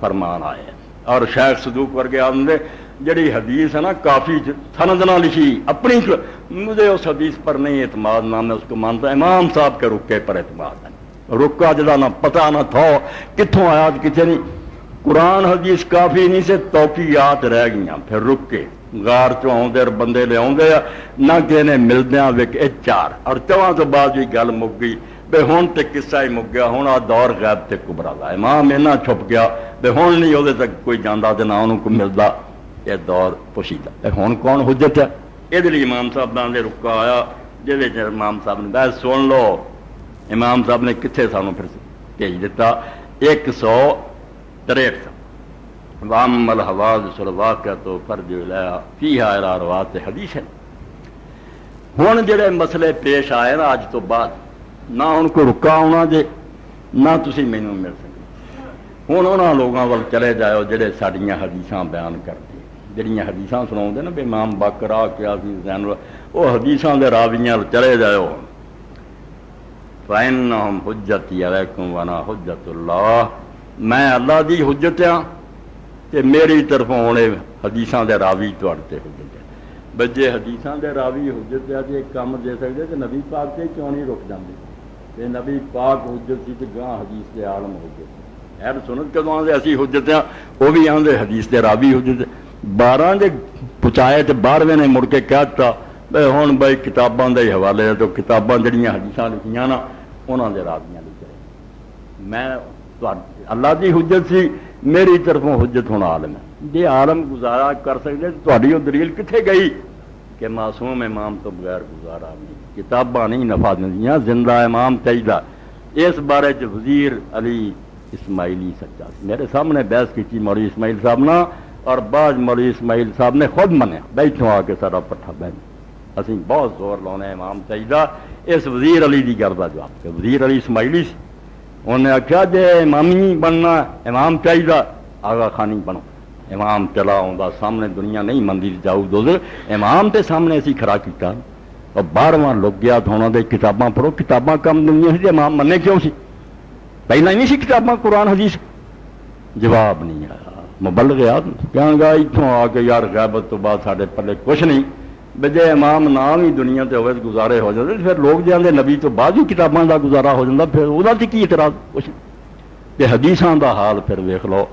فرمان آئے ہیں اور شیخ صدوق ورگے آدھے جڑی حدیث ہے نا کافی سند نہ لکھی اپنی مجھے اس حدیث پر نہیں اعتماد نہ میں اس کو مانتا امام صاحب کے رکے پر اعتماد ہے رکا جدا نہ پتہ نہ تھا کتوں آیا کتنے نہیں قرآن حدیث کافی نہیں سے توقیات رہ گئیاں پھر رک کے غار چوں آؤندے اور بندے لے آؤندے نہ کسی نے ملدیاں ویک 4 اور 4 تو بعد بھی گل مک گئی بے ہون تے قصہ ہی مک گیا ہوں آ دور غیب تے کبرا دا امام اینا چھپ گیا بے ہون نہیں وہ تک کوئی جانا تے نہ انہوں کو ملتا یہ دور پوشیدہ بے ہون کون حجت ہے یہ لیے امام صاحب دے رکا آیا جی امام صاحب نے بحث سن لو امام صاحب نے کتنے سانوں پھر بھیج دیتا 163 وام الحوادث الواقعۃ فرج الیہا فیہا الی روات حدیث ہن جڑے مسئلے پیش آئے نا اج تو بعد نہ ان کو رکا آنا جے نہ تسی مینوں مل سکے ہن انہاں لوگاں ول چلے جاؤ جڑے ساڈیاں حدیثاں بیان کرتے جڑیاں حدیثاں سناؤندے نا بے امام باقر آ کے آسی زین وہ حدیثاں دے راویاں چلے جاؤ فإنہم حجتی علیکم وانا حجت اللہ میں اللہ دی حجت ہاں تے میری طرفوں ہونے حدیثاں دے راوی تواڈے حجت ہے بجے حدیثاں دے راوی حجت ہے جے کم دے سکدے تے نبی پاک تے کیوں نہیں رک جاندے تے نبی پاک حجت سی تے گاں حدیث دے عالم حجت اہل سنت کدوں آندے اسی حجت ہاں وہ بھی آندے حدیث دے راوی حجت 12 دے پچائے تے 12ویں نے مڑ کے کہتا بے ہن بھائی کتاباں دے حوالے تو کتاباں جڑیاں حدیثاں لکھیاں نا انہاں دے راویاں لکھے میں اللہ دی حجت سی میری طرفوں حجت ہونا عالم ہے جی عالم گزارا کر سکتے تو تھوڑی وہ دلیل کتنے گئی کہ معصوم امام تو بغیر گزارا نہیں کتاباں نہیں نفع دیا زندہ امام چاہیے اس بارے وزیر علی اسماعیلی سچا میرے سامنے بحث کی مولوی اسماعیل صاحب نا اور بعض مولوی اسماعیل صاحب نے خود منیا بیٹھوں آ کے سارا پٹھا بہن اسی بہت زور لاؤنے امام چاہیے. اس وزیر علی کی گل کا جواب کہ وزیر علی اسماعیلی سی, انہیں آخیا جی امامی بننا امام چاہیے آغا خانی بنو. امام چلا آتا سامنے دنیا نہیں منتی جاؤ دوزر امام تے سامنے اسی کھڑا کیتا اور 12واں لگ گیا تو انہوں نے کتاباں پڑھو. کتاباں کم دنیا سی امام منے کیوں سی؟ پہلے نہیں سی کتاباں قرآن حدیث. جواب نہیں آیا. مبلغ کہنے گا اتوں آ کے یار غیبت تو بعد سارے پلے کچھ نہیں بجے امام نام ہی دنیا تے ہوئے گزارے ہو جاتے پھر لوگ جانے نبی تو بعد ہی کتاباں دا گزارا ہو جاتا پھر وہ کی اعتراض کچھ نہیں. حدیثاں دا حال پھر ویخ لو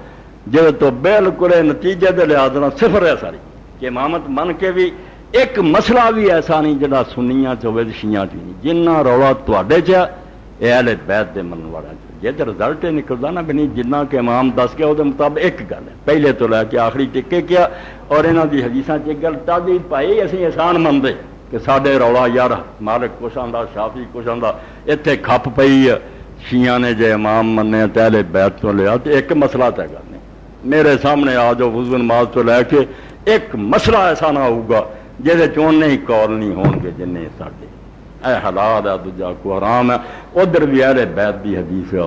جب تو بالکل نتیجے دے لحاظ صفر ہے ساری کہ امامت من کے بھی ایک مسئلہ بھی ایسا نہیں جڑا سنیاں چ ہوئے شیعہ چ نہیں. جنہ رولا تے چ اہل بیت دے من والا جی رزلٹ نکلتا نا بھی نہیں جنہ کہ امام دس گیا وہ مطابق ایک گل ہے پہلے تو لے کے آخری ٹکے کیا. اور یہاں کی حدیثاں ایک گل تازی پائی اسی احسان منتے کہ سارے رولا یار مالک کچھ آتا شافی کچھ آتا اتنے کھپ پئی شیعہ نے جے امام منے اہل بیت تو لیا تو ایک مسئلہ طے کر نہیں. میرے سامنے آ جاؤ وضو نماز تو لے کے ایک مسئلہ ایسا نہ ہوگا جہے چون نہیں کال نہیں ہون گے جن سارے اے حلال ہے دوجا کو حرام ہے. ادھر بھی اہل بیت دی حدیث ہے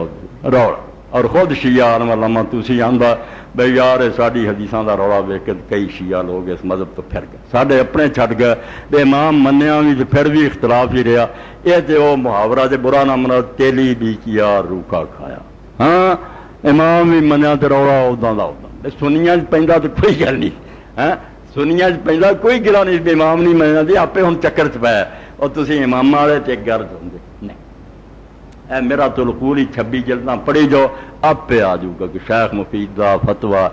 رولا اور خود شیعہ عالم علامہ تسی آندا بھئی یار ساری حدیثاں دا رولا ویکھ کے کئی شیعہ لوگ اس مذہب تو پھر گئے ساڈے اپنے چھڈ گئے بے امام منیا بھی پھر بھی اختلاف ہی رہا. یہ تے وہ محاورہ جے برا نہ منا تیلی بھی کیا روکھا کھایا. ہاں امام بھی منیا تے رولا ادا دا ادا سنیاں پیندا تو کوئی گل نہیں ہاں سنیاں پیندا کوئی گلا نہیں امام نہیں منیا دی آپے ہن چکر چ پایا اور تسی امام والے تے گرد ہوندے نہیں. اے میرا تو القول ہی 26 جلداں پڑھی جاؤ آپ پہ آ جاؤ گا کہ شیخ مفید دا فتویٰ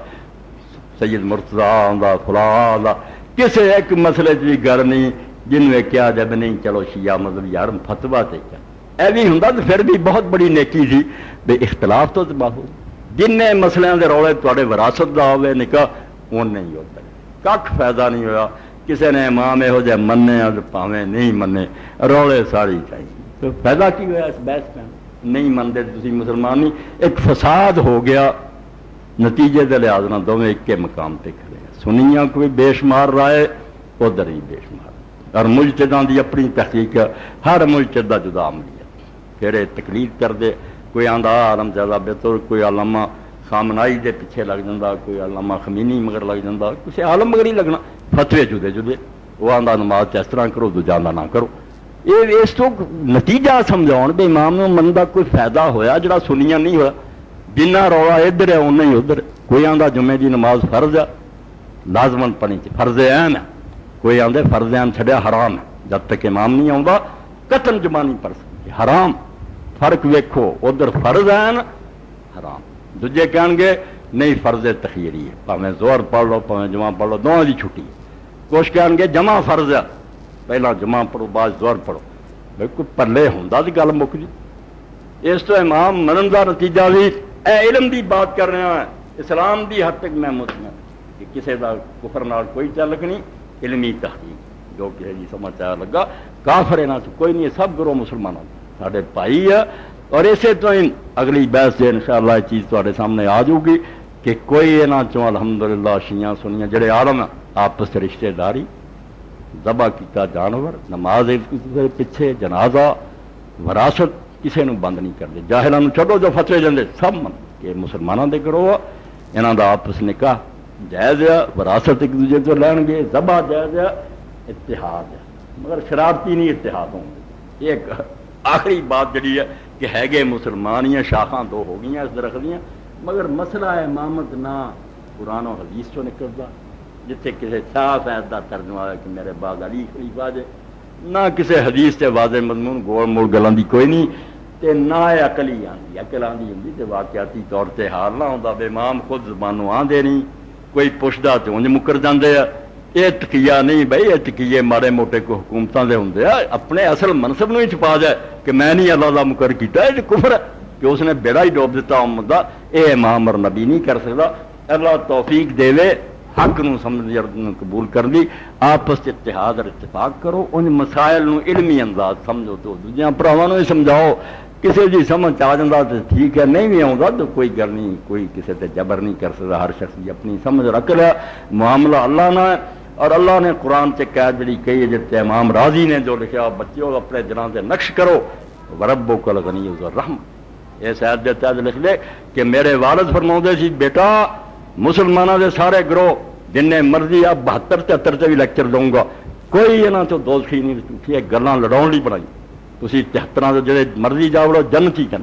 سید مرتضیٰ دا فلاں دا کسی ایک مسئلے بھی گر نہیں جن میں کیا جب نہیں چلو شیعہ مذہب یار فتویٰ تے کیا اے بھی ہوں تو پھر بھی بہت بڑی نیکی تھی بے اختلاف تو بہت جن مسئلے دے رولے تھوڑے وراثت دا ہوئے نکاح اون نہیں ہوتا کھ فائدہ نہیں ہوا. کسی نے امام یہو جہ منے پاویں نہیں منے رولے ساری چاہیے تو فائدہ کی ہوا اس بحث میں نہیں منتے تسی مسلمان نہیں. ایک فساد ہو گیا نتیجے دے لحاظ نہ دونوں ایک کے مقام پہ کھڑے ہیں. سنیاں کوئی بے شمار رائے ادھر ہی بے شمار اور مجتہداں دی اپنی تحقیق ہر مجتہد دا جدا عملیہ پھر یہ تقلید کر دے کوئی آندا عالم زیادہ بہتر کوئی علامہ خامنائی دے پیچھے لگ جاتا کوئی علامہ خمینی مگر لگ جاتا کسی عالم مگر ہی لگنا فتوے جدے جدے وہ آندا نماز اس طرح کرو دوجا نہ کرو. یہ اس تو نتیجہ سمجھاؤ بھی امام من کا کوئی فائدہ ہویا جڑا سنیاں نہیں ہوا جنہ رولا ادھر ہے اُنہ ہی ادھر. کوئی آندا جمعے دی نماز فرض ہے لازمن پڑھنی فرض عین ہے کوئی آندے فرض عین چھڈیا حرام ہے جب تک امام نہیں آؤں قطن جمع نہیں پڑھ سکتی حرام. فرق ویکھو ادھر فرض عین حرام دوجے کہن گے نہیں فرض تخیری ہے پاویں زہر پڑھ لو پاویں جمع پڑھ لو دونوں دی چھٹی ہے. کچھ کہن گے جمع فرض ہے پہلا جمع پڑھو بعد زہر پڑھو بھائی کوئی پلے ہوندا تے گل مک جی. اس تو امام منن دا نتیجہ بھی اے علم دی بات کر رہے ہیں اسلام دی حد تک میں مطمئن کہ کسی دا کفر نال کوئی تعلق نہیں. علمی تحقیق جو کہ جی سمجھ آیا لگا کافر انہاں سے کوئی نہیں سب گروہ مسلمانوں ساڈے بھائی ہے. اور اسی تو اگلی بحث سے انشاءاللہ یہ چیز تواڈے سامنے آ جاؤ گی کہ کوئی انہاں چوں الحمدللہ شیعہ سنیاں جڑے عالم ہیں آپس رشتہ داری ذبح کیتا جانور نماز پیچھے جنازہ وراثت کسی نو بند نہیں کرتے. جاہلاں نو چھڈو جو فتوی دیندے سب من کہ مسلماناں دے کرو انہاں دا آپس نکاح جائز ہے وراثت ایک دوسرے تو لین گے ذبح جائز ہے اتحاد ہے مگر شرارتی نہیں اتحاد ہوں. ایک آخری بات جڑی ہے کہ ہے گے مسلمانیاں شاخاں دو ہو گئی اس درخت دیاں مگر مسئلہ امامت نہ قرآن و حدیث چوں نکلتا جتنے کسی صاف ہے دا ترجمہ ہے کہ میرے بعد علی خلیفہ جے نہ کسی حدیث سے واضح مضمون گول موڑ گلاں دی کوئی نہیں تے نہ عقل ہی آندی عقل آندی ہوندی تے واقعاتی طور تے حال نہ ہوندا بے امام خود زبانوں آندے نہیں کوئی پوچھدا تے انج مکر جاندے آ. یہ تقیہ نہیں بھائی یہ تقیے مارے موٹے کو حکومتاں دے ہوندے آ اپنے اصل منصب نو ہی چھپا جائے کہ میں نہیں اللہ دا مقرر کیتا یہ کفر ہے کہ اس نے بیڑا ہی ڈوب دیتا امت دا. یہ امام اور نبی نہیں کر سکتا. اللہ توفیق دے حق نو سمجھ قبول کر لی آپس اتحاد اور اتفاق کرو ان مسائل نو علمی انداز سمجھو تو دوجیاں بھراواں نو سمجھاؤ کسی جی سمجھ آ جاتا تو ٹھیک ہے نہیں بھی آتا تو کوئی گل نہیں کوئی کسی تے جبر نہیں کر سکتا. ہر شخص کی اپنی سمجھ رکھ لیا معاملہ اللہ نہ اور اللہ نے قرآن سے قید جڑی کہی ہے جتے امام راضی نے جو لکھا بچوں اپنے دلوں سے نقش کرو وربک الغنی ذو الرحم، اس آیت دے تحت لکھ لے کہ میرے والد فرماؤندے سی بیٹا مسلمانوں دے سارے گروہ جن مرضی آپ 72-73 سے بھی لیکچر دوں گا کوئی یہاں تو دوزخی نہیں ٹوٹھی گلاں لڑاؤ لی بنائی تھی 73 جڑے مرضی جاؤ جنتی کن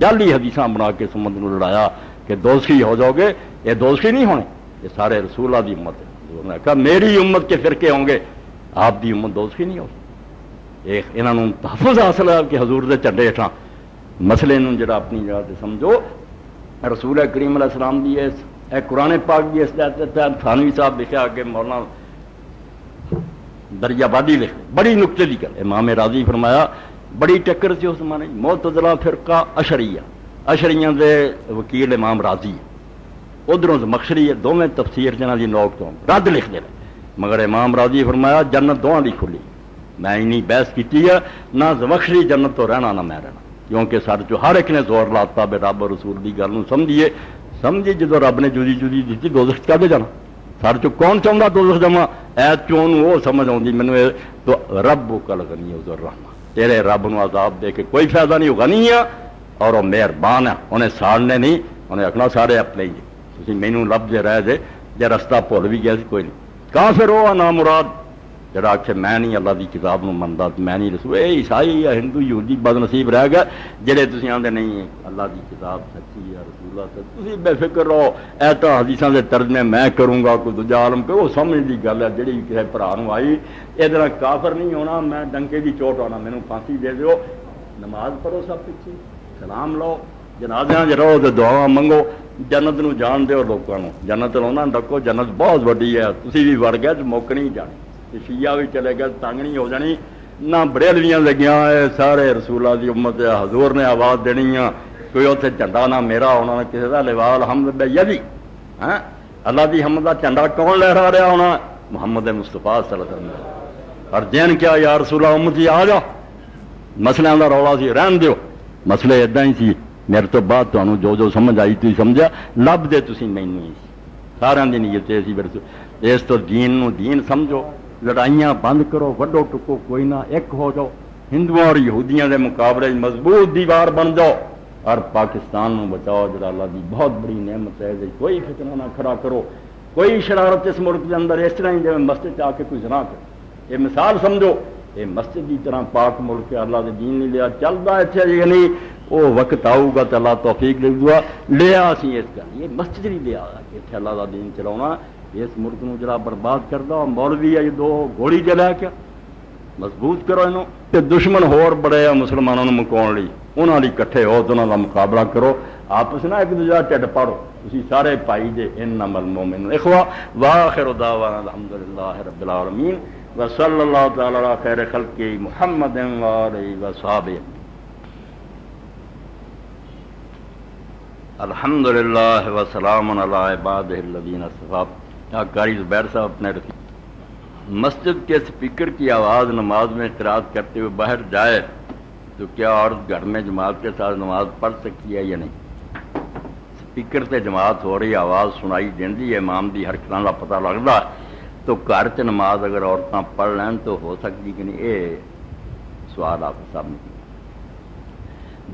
جعلی حدیثاں بنا کے سمجھ میں لڑایا کہ دوزخی ہو جاؤ گے، یہ دوزخی نہیں ہونے، یہ سارے رسولہ دی امت ہے۔ انہوں نے کہا میری امت کے فرقے ہوں گے، آپ دی امت دوزخی نہیں ہوگی۔ ایک انہوں نے تحفظ حاصل ہے کہ حضور دے چڈے ہٹھاں مسئلے نوں جڑا اپنی جگہ سے سمجھو۔ رسول کریم علیہ السلام دی اے قرآن پاک دی اس تحت تھانوی صاحب لکھا کہ مولانا دریا بادی لکھ بڑی نقطے دی گل امام راضی فرمایا بڑی ٹکر سی اس زمانے معتزلہ فرقہ اشریہ دے وکیل امام راضی ادھروں زمخشری ہے دونوں تفسیر جنہاں دی نوک تو رد لکھ دے مگر امام راضی فرمایا جنت دونوں دی کھلی، میں اینی بحث کیتی ہے نہ زمخشری جنت تو رہنا نہ میں رہنا، کیونکہ سارے جو ہر ایک نے زور لاتا بے رب اور رسول دی گل سمجھیے جدو رب نے جدی جدی دیتی دوزخ کدے جانا سارے چو کون چاہتا دوزخ جاواں ایت چون وہ سمجھ آتی مینوں تو ربک الغنی ذو الرحمہ، تیرے رب نو عذاب دے کے کوئی فائدہ نہیں، غنی ہے اور وہ مہربان ہے، انہیں ساڑنے نہیں، انہیں آخنا سارے اپنے ہی تسی مینوں لب جے رہ جے رستہ بھول بھی گیا کوئی نہیں۔ کافر وہ نا مراد جڑا آخر میں نہیں اللہ دی کتاب نو مندا میں نہیں رسول، اے عیسائی یا ہندو یہودی بد نصیب رہ گئے جڑے تسی آندے نہیں اللہ دی کتاب سچی ہے رسول اللہ سچی، تسی بے فکر رہو ایتا حدیثاں دے ترجمے میں کروں گا کوئی دوجا عالم کرو سمجھ دی گل ہے جڑی کسی بھرا نو آئی یہ کافر نہیں ہونا، میں ڈنکے دی چوٹ آنا مینوں پھانسی دے دیو، نماز پڑھو سب پیچھے سلام لو جنازیاں چ رہو تو دعاواں منگو، جنت نو جان دیو لوکاں نو، جنت لاؤنا ڈکو، جنت بہت وڈی ہے، تسی بھی وڑ گئے تو موک نہیں جانی، شیعہ بھی چلے گئے تنگ نہیں ہو جانی، نہ بریلویاں لگیاں سارے رسولہ دی امت حضور نے آواز دینی ہے، کوئی اتنے جھنڈا نہ میرا ہونا نہ کسی کا لوال حمد بیدی، اللہ دی حمد کا جھنڈا کون لہرا رہا ہونا؟ محمد مصطفیٰ صلی اللہ علیہ وسلم۔ اور جین کیا یا رسول اللہ امت جی آ جا، مسئلے کا رولا سی رہن دیو، مسئلے ادا ہی سی، میرے تو بعد تمہیں جو سمجھ آئی تھی سمجھا لب دے تھی مینوں ہی سارا دی نیت سی، اس تو دین نو دین سمجھو، لڑائیاں بند کرو، وڈو ٹکو کوئی نہ، ایک ہو جاؤ، ہندوؤں اور یہودیاں دے مقابلے مضبوط دیوار بن جاؤ اور پاکستان نو بچاؤ جڑا اللہ دی بہت بڑی نعمت ہے، کوئی فتنہ نہ کھڑا کرو، کوئی شرارت اس ملک کے اندر اس طرح ہی جب مسجد آ کے کوئی زنا کرے، یہ مثال سمجھو، یہ مسجد کی طرح پاک ملک اللہ دے دین نہیں لیا چلتا اتنے جی نہیں، وہ وقت آؤ گا تو اللہ توفیق لکھ دیا لیا سی اس کا، یہ مسجد نہیں لیا کہ اتنے اللہ کا دین چلاؤنا، اس ملک نو جڑا برباد کرتا مولوی ہے یہ دو گولی چلا کیا مضبوط کرو انہوں تے دشمن ہور بڑے ہیں مسلمانوں نے مکاؤ لی انہوں نے کٹھے ہو تو انہوں کا مقابلہ کرو، آپس نہ ایک دوسرا ٹھڈ پاڑو، تسی سارے پائی جے انما المؤمنون اخوہ واخر دعوانا الحمدللہ رب العالمین وصلی اللہ تعالی علی خیر خلق محمد وآلہ وصحبہ۔ الحمدللہ وسلام علی عبادہ الذین اصطفیٰ۔ قاری زبیر صاحب اپنے رفیق مسجد کے اسپیکر کی آواز نماز میں قرات کرتے ہوئے باہر جائے تو کیا عورت گھر میں جماعت کے ساتھ نماز پڑھ سکتی ہے یا نہیں؟ اسپیکر سے جماعت ہو رہی آواز سنائی دیندی ہے، امام دی حرکتاں دا پتہ لگتا تو گھر چ نماز اگر عورتاں پڑھ لین تو ہو سکتی کہ نہیں، یہ سوال آپ سامنے کیا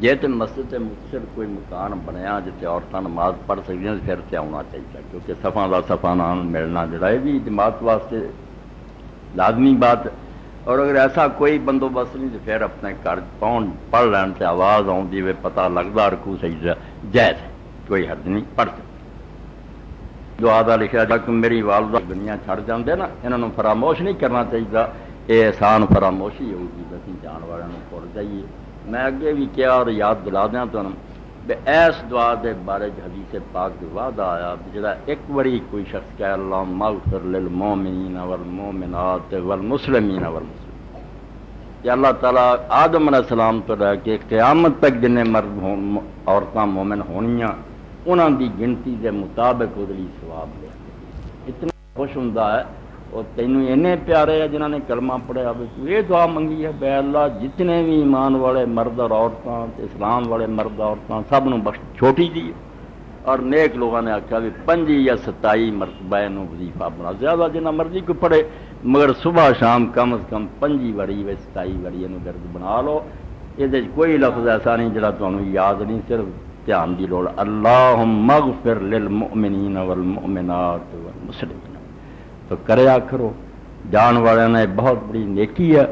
جی تو مسجد سے مختصر کوئی مکان بنیا جتنے عورتیں نماز پڑھ سکتی ہیں پھر سے آنا چاہیے، کیونکہ صفاں کا صفا نام ملنا جڑا ہے بھی جماعت واسطے لازمی بات، اور اگر ایسا کوئی بندوبست نہیں تو پھر اپنے گھر پڑھ لین سے آواز آتی ہوئے پتہ لگتا رکوع سجدہ جائز ہے، کوئی حرج نہیں، پڑھ سکتے۔ جو آدھا لکھا جا کہ میری والدہ دنیا چھڑ جاندے نا، انہوں فراموش نہیں کرنا چاہیے، یہ احسان فراموشی ہوگی بسی جان والوں کو بھول جائیے۔ میں اگے بھی کیا اور یاد دلا دیا تو ایس دعا دے بارے حدیث پاک کے وعدہ آیا جڑا ایک بڑی کوئی شخص کہے اللہم اغفر للمومنین والمومنات والمسلمین والمسلمات، کہ اللہ تعالیٰ آدم علیہ السلام تو رہ کے قیامت تک جن مرد عورتیں مومن ہونیاں انہاں دی گنتی دے مطابق ادلی ثواب لے، اتنا خوش ہوں ہے اور تینوں اینے پیارے ہیں جنہوں نے کلمہ پڑھیا، یہ دعا منگی ہے بے اللہ جتنے بھی ایمان والے مرد اور عورتیں اسلام والے مرد عورتیں سب نو بخش چھوٹی جی اور نیک لوگوں نے آخیا بھی 5 یا 27 مرتبہ انہوں وظیفہ بنا، زیادہ جنہ مرضی کو پڑھے، مگر صبح شام کم از کم 5 واری 27 واری انہوں گرد بنا لو۔ یہ کوئی لفظ ایسا نہیں جڑا تمہیں یاد نہیں، صرف دھیان دی لوڑ، اللہم اغفر للمؤمنین والمؤمنات والمسلمین، تو کریا کرو۔ جان والے نے بہت بڑی نیکی ہے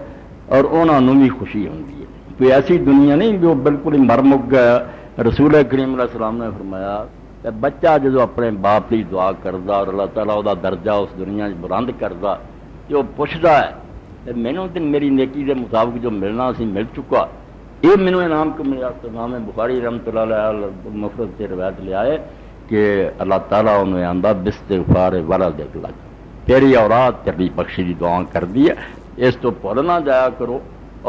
اور انہوں بھی خوشی ہوتی ہے۔ کوئی ایسی دنیا نہیں جو بالکل ہی مر مک گیا۔ رسول کریم علیہ السلام نے فرمایا کہ بچہ جدو اپنے باپ کی دعا کرتا اور اللہ تعالیٰ وہ درجہ اس دنیا بلند کرتا، کہ وہ پوچھتا ہے کہ مینوں تو میری نیکی کے مطابق جو ملنا سی مل چکا، یہ مینوں انعام کو ملا۔ تو امام بخاری رحمۃ اللہ علیہ مفرد سے روایت لے آئے کہ اللہ تعالیٰ انہیں آندہ باستغفار ولدک لک، تیری اولاد تیری بخشی دی دعا کر دی ہے، اس تو بھول نہ جایا کرو۔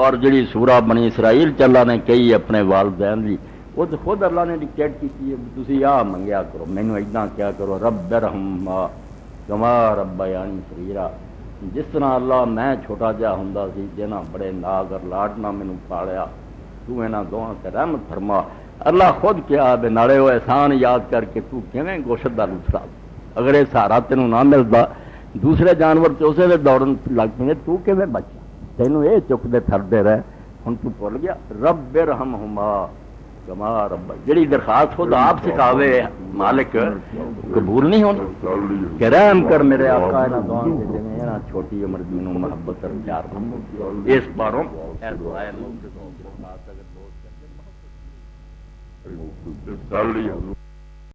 اور جڑی سورہ بنی اسرائیل اللہ نے کہی اپنے والدین دی، وہ تو خود اللہ نے ڈکٹیٹ کی ہے، تسی آ منگیا کرو، مینوں اتنا کیا کرو، رب ارحمہما کما ربیانی صغیرا، جس طرح اللہ میں چھوٹا جا ہوندا سی جنہاں بڑے ناز اور لاڈ نال مینوں پالیا، تو انہاں دوہاں تے رحمت فرما۔ اللہ خود کیا بے نالے وہ احسان یاد کر کے تو کیویں گوشت دا لطف اگر یہ سہارا تینوں نہ ملتا، دوسرے جانور تو اسے ویلے دوڑن لگ پے، تو کیویں بچا؟ تینوں یہ چکتے تھردے رہے، ہن تو بھول گیا۔ رب ارحمہما کما رب، جڑی درخواست خود آپ سکھاوے مالک قبول نہیں ہونی کہ رحم کر میرے آقا انہاں دعاں تے جویں انہاں چھوٹی عمر مینوں محبت اور پیار کرو۔ اس باروں اے دعائے مقصد اگر دوست کرتے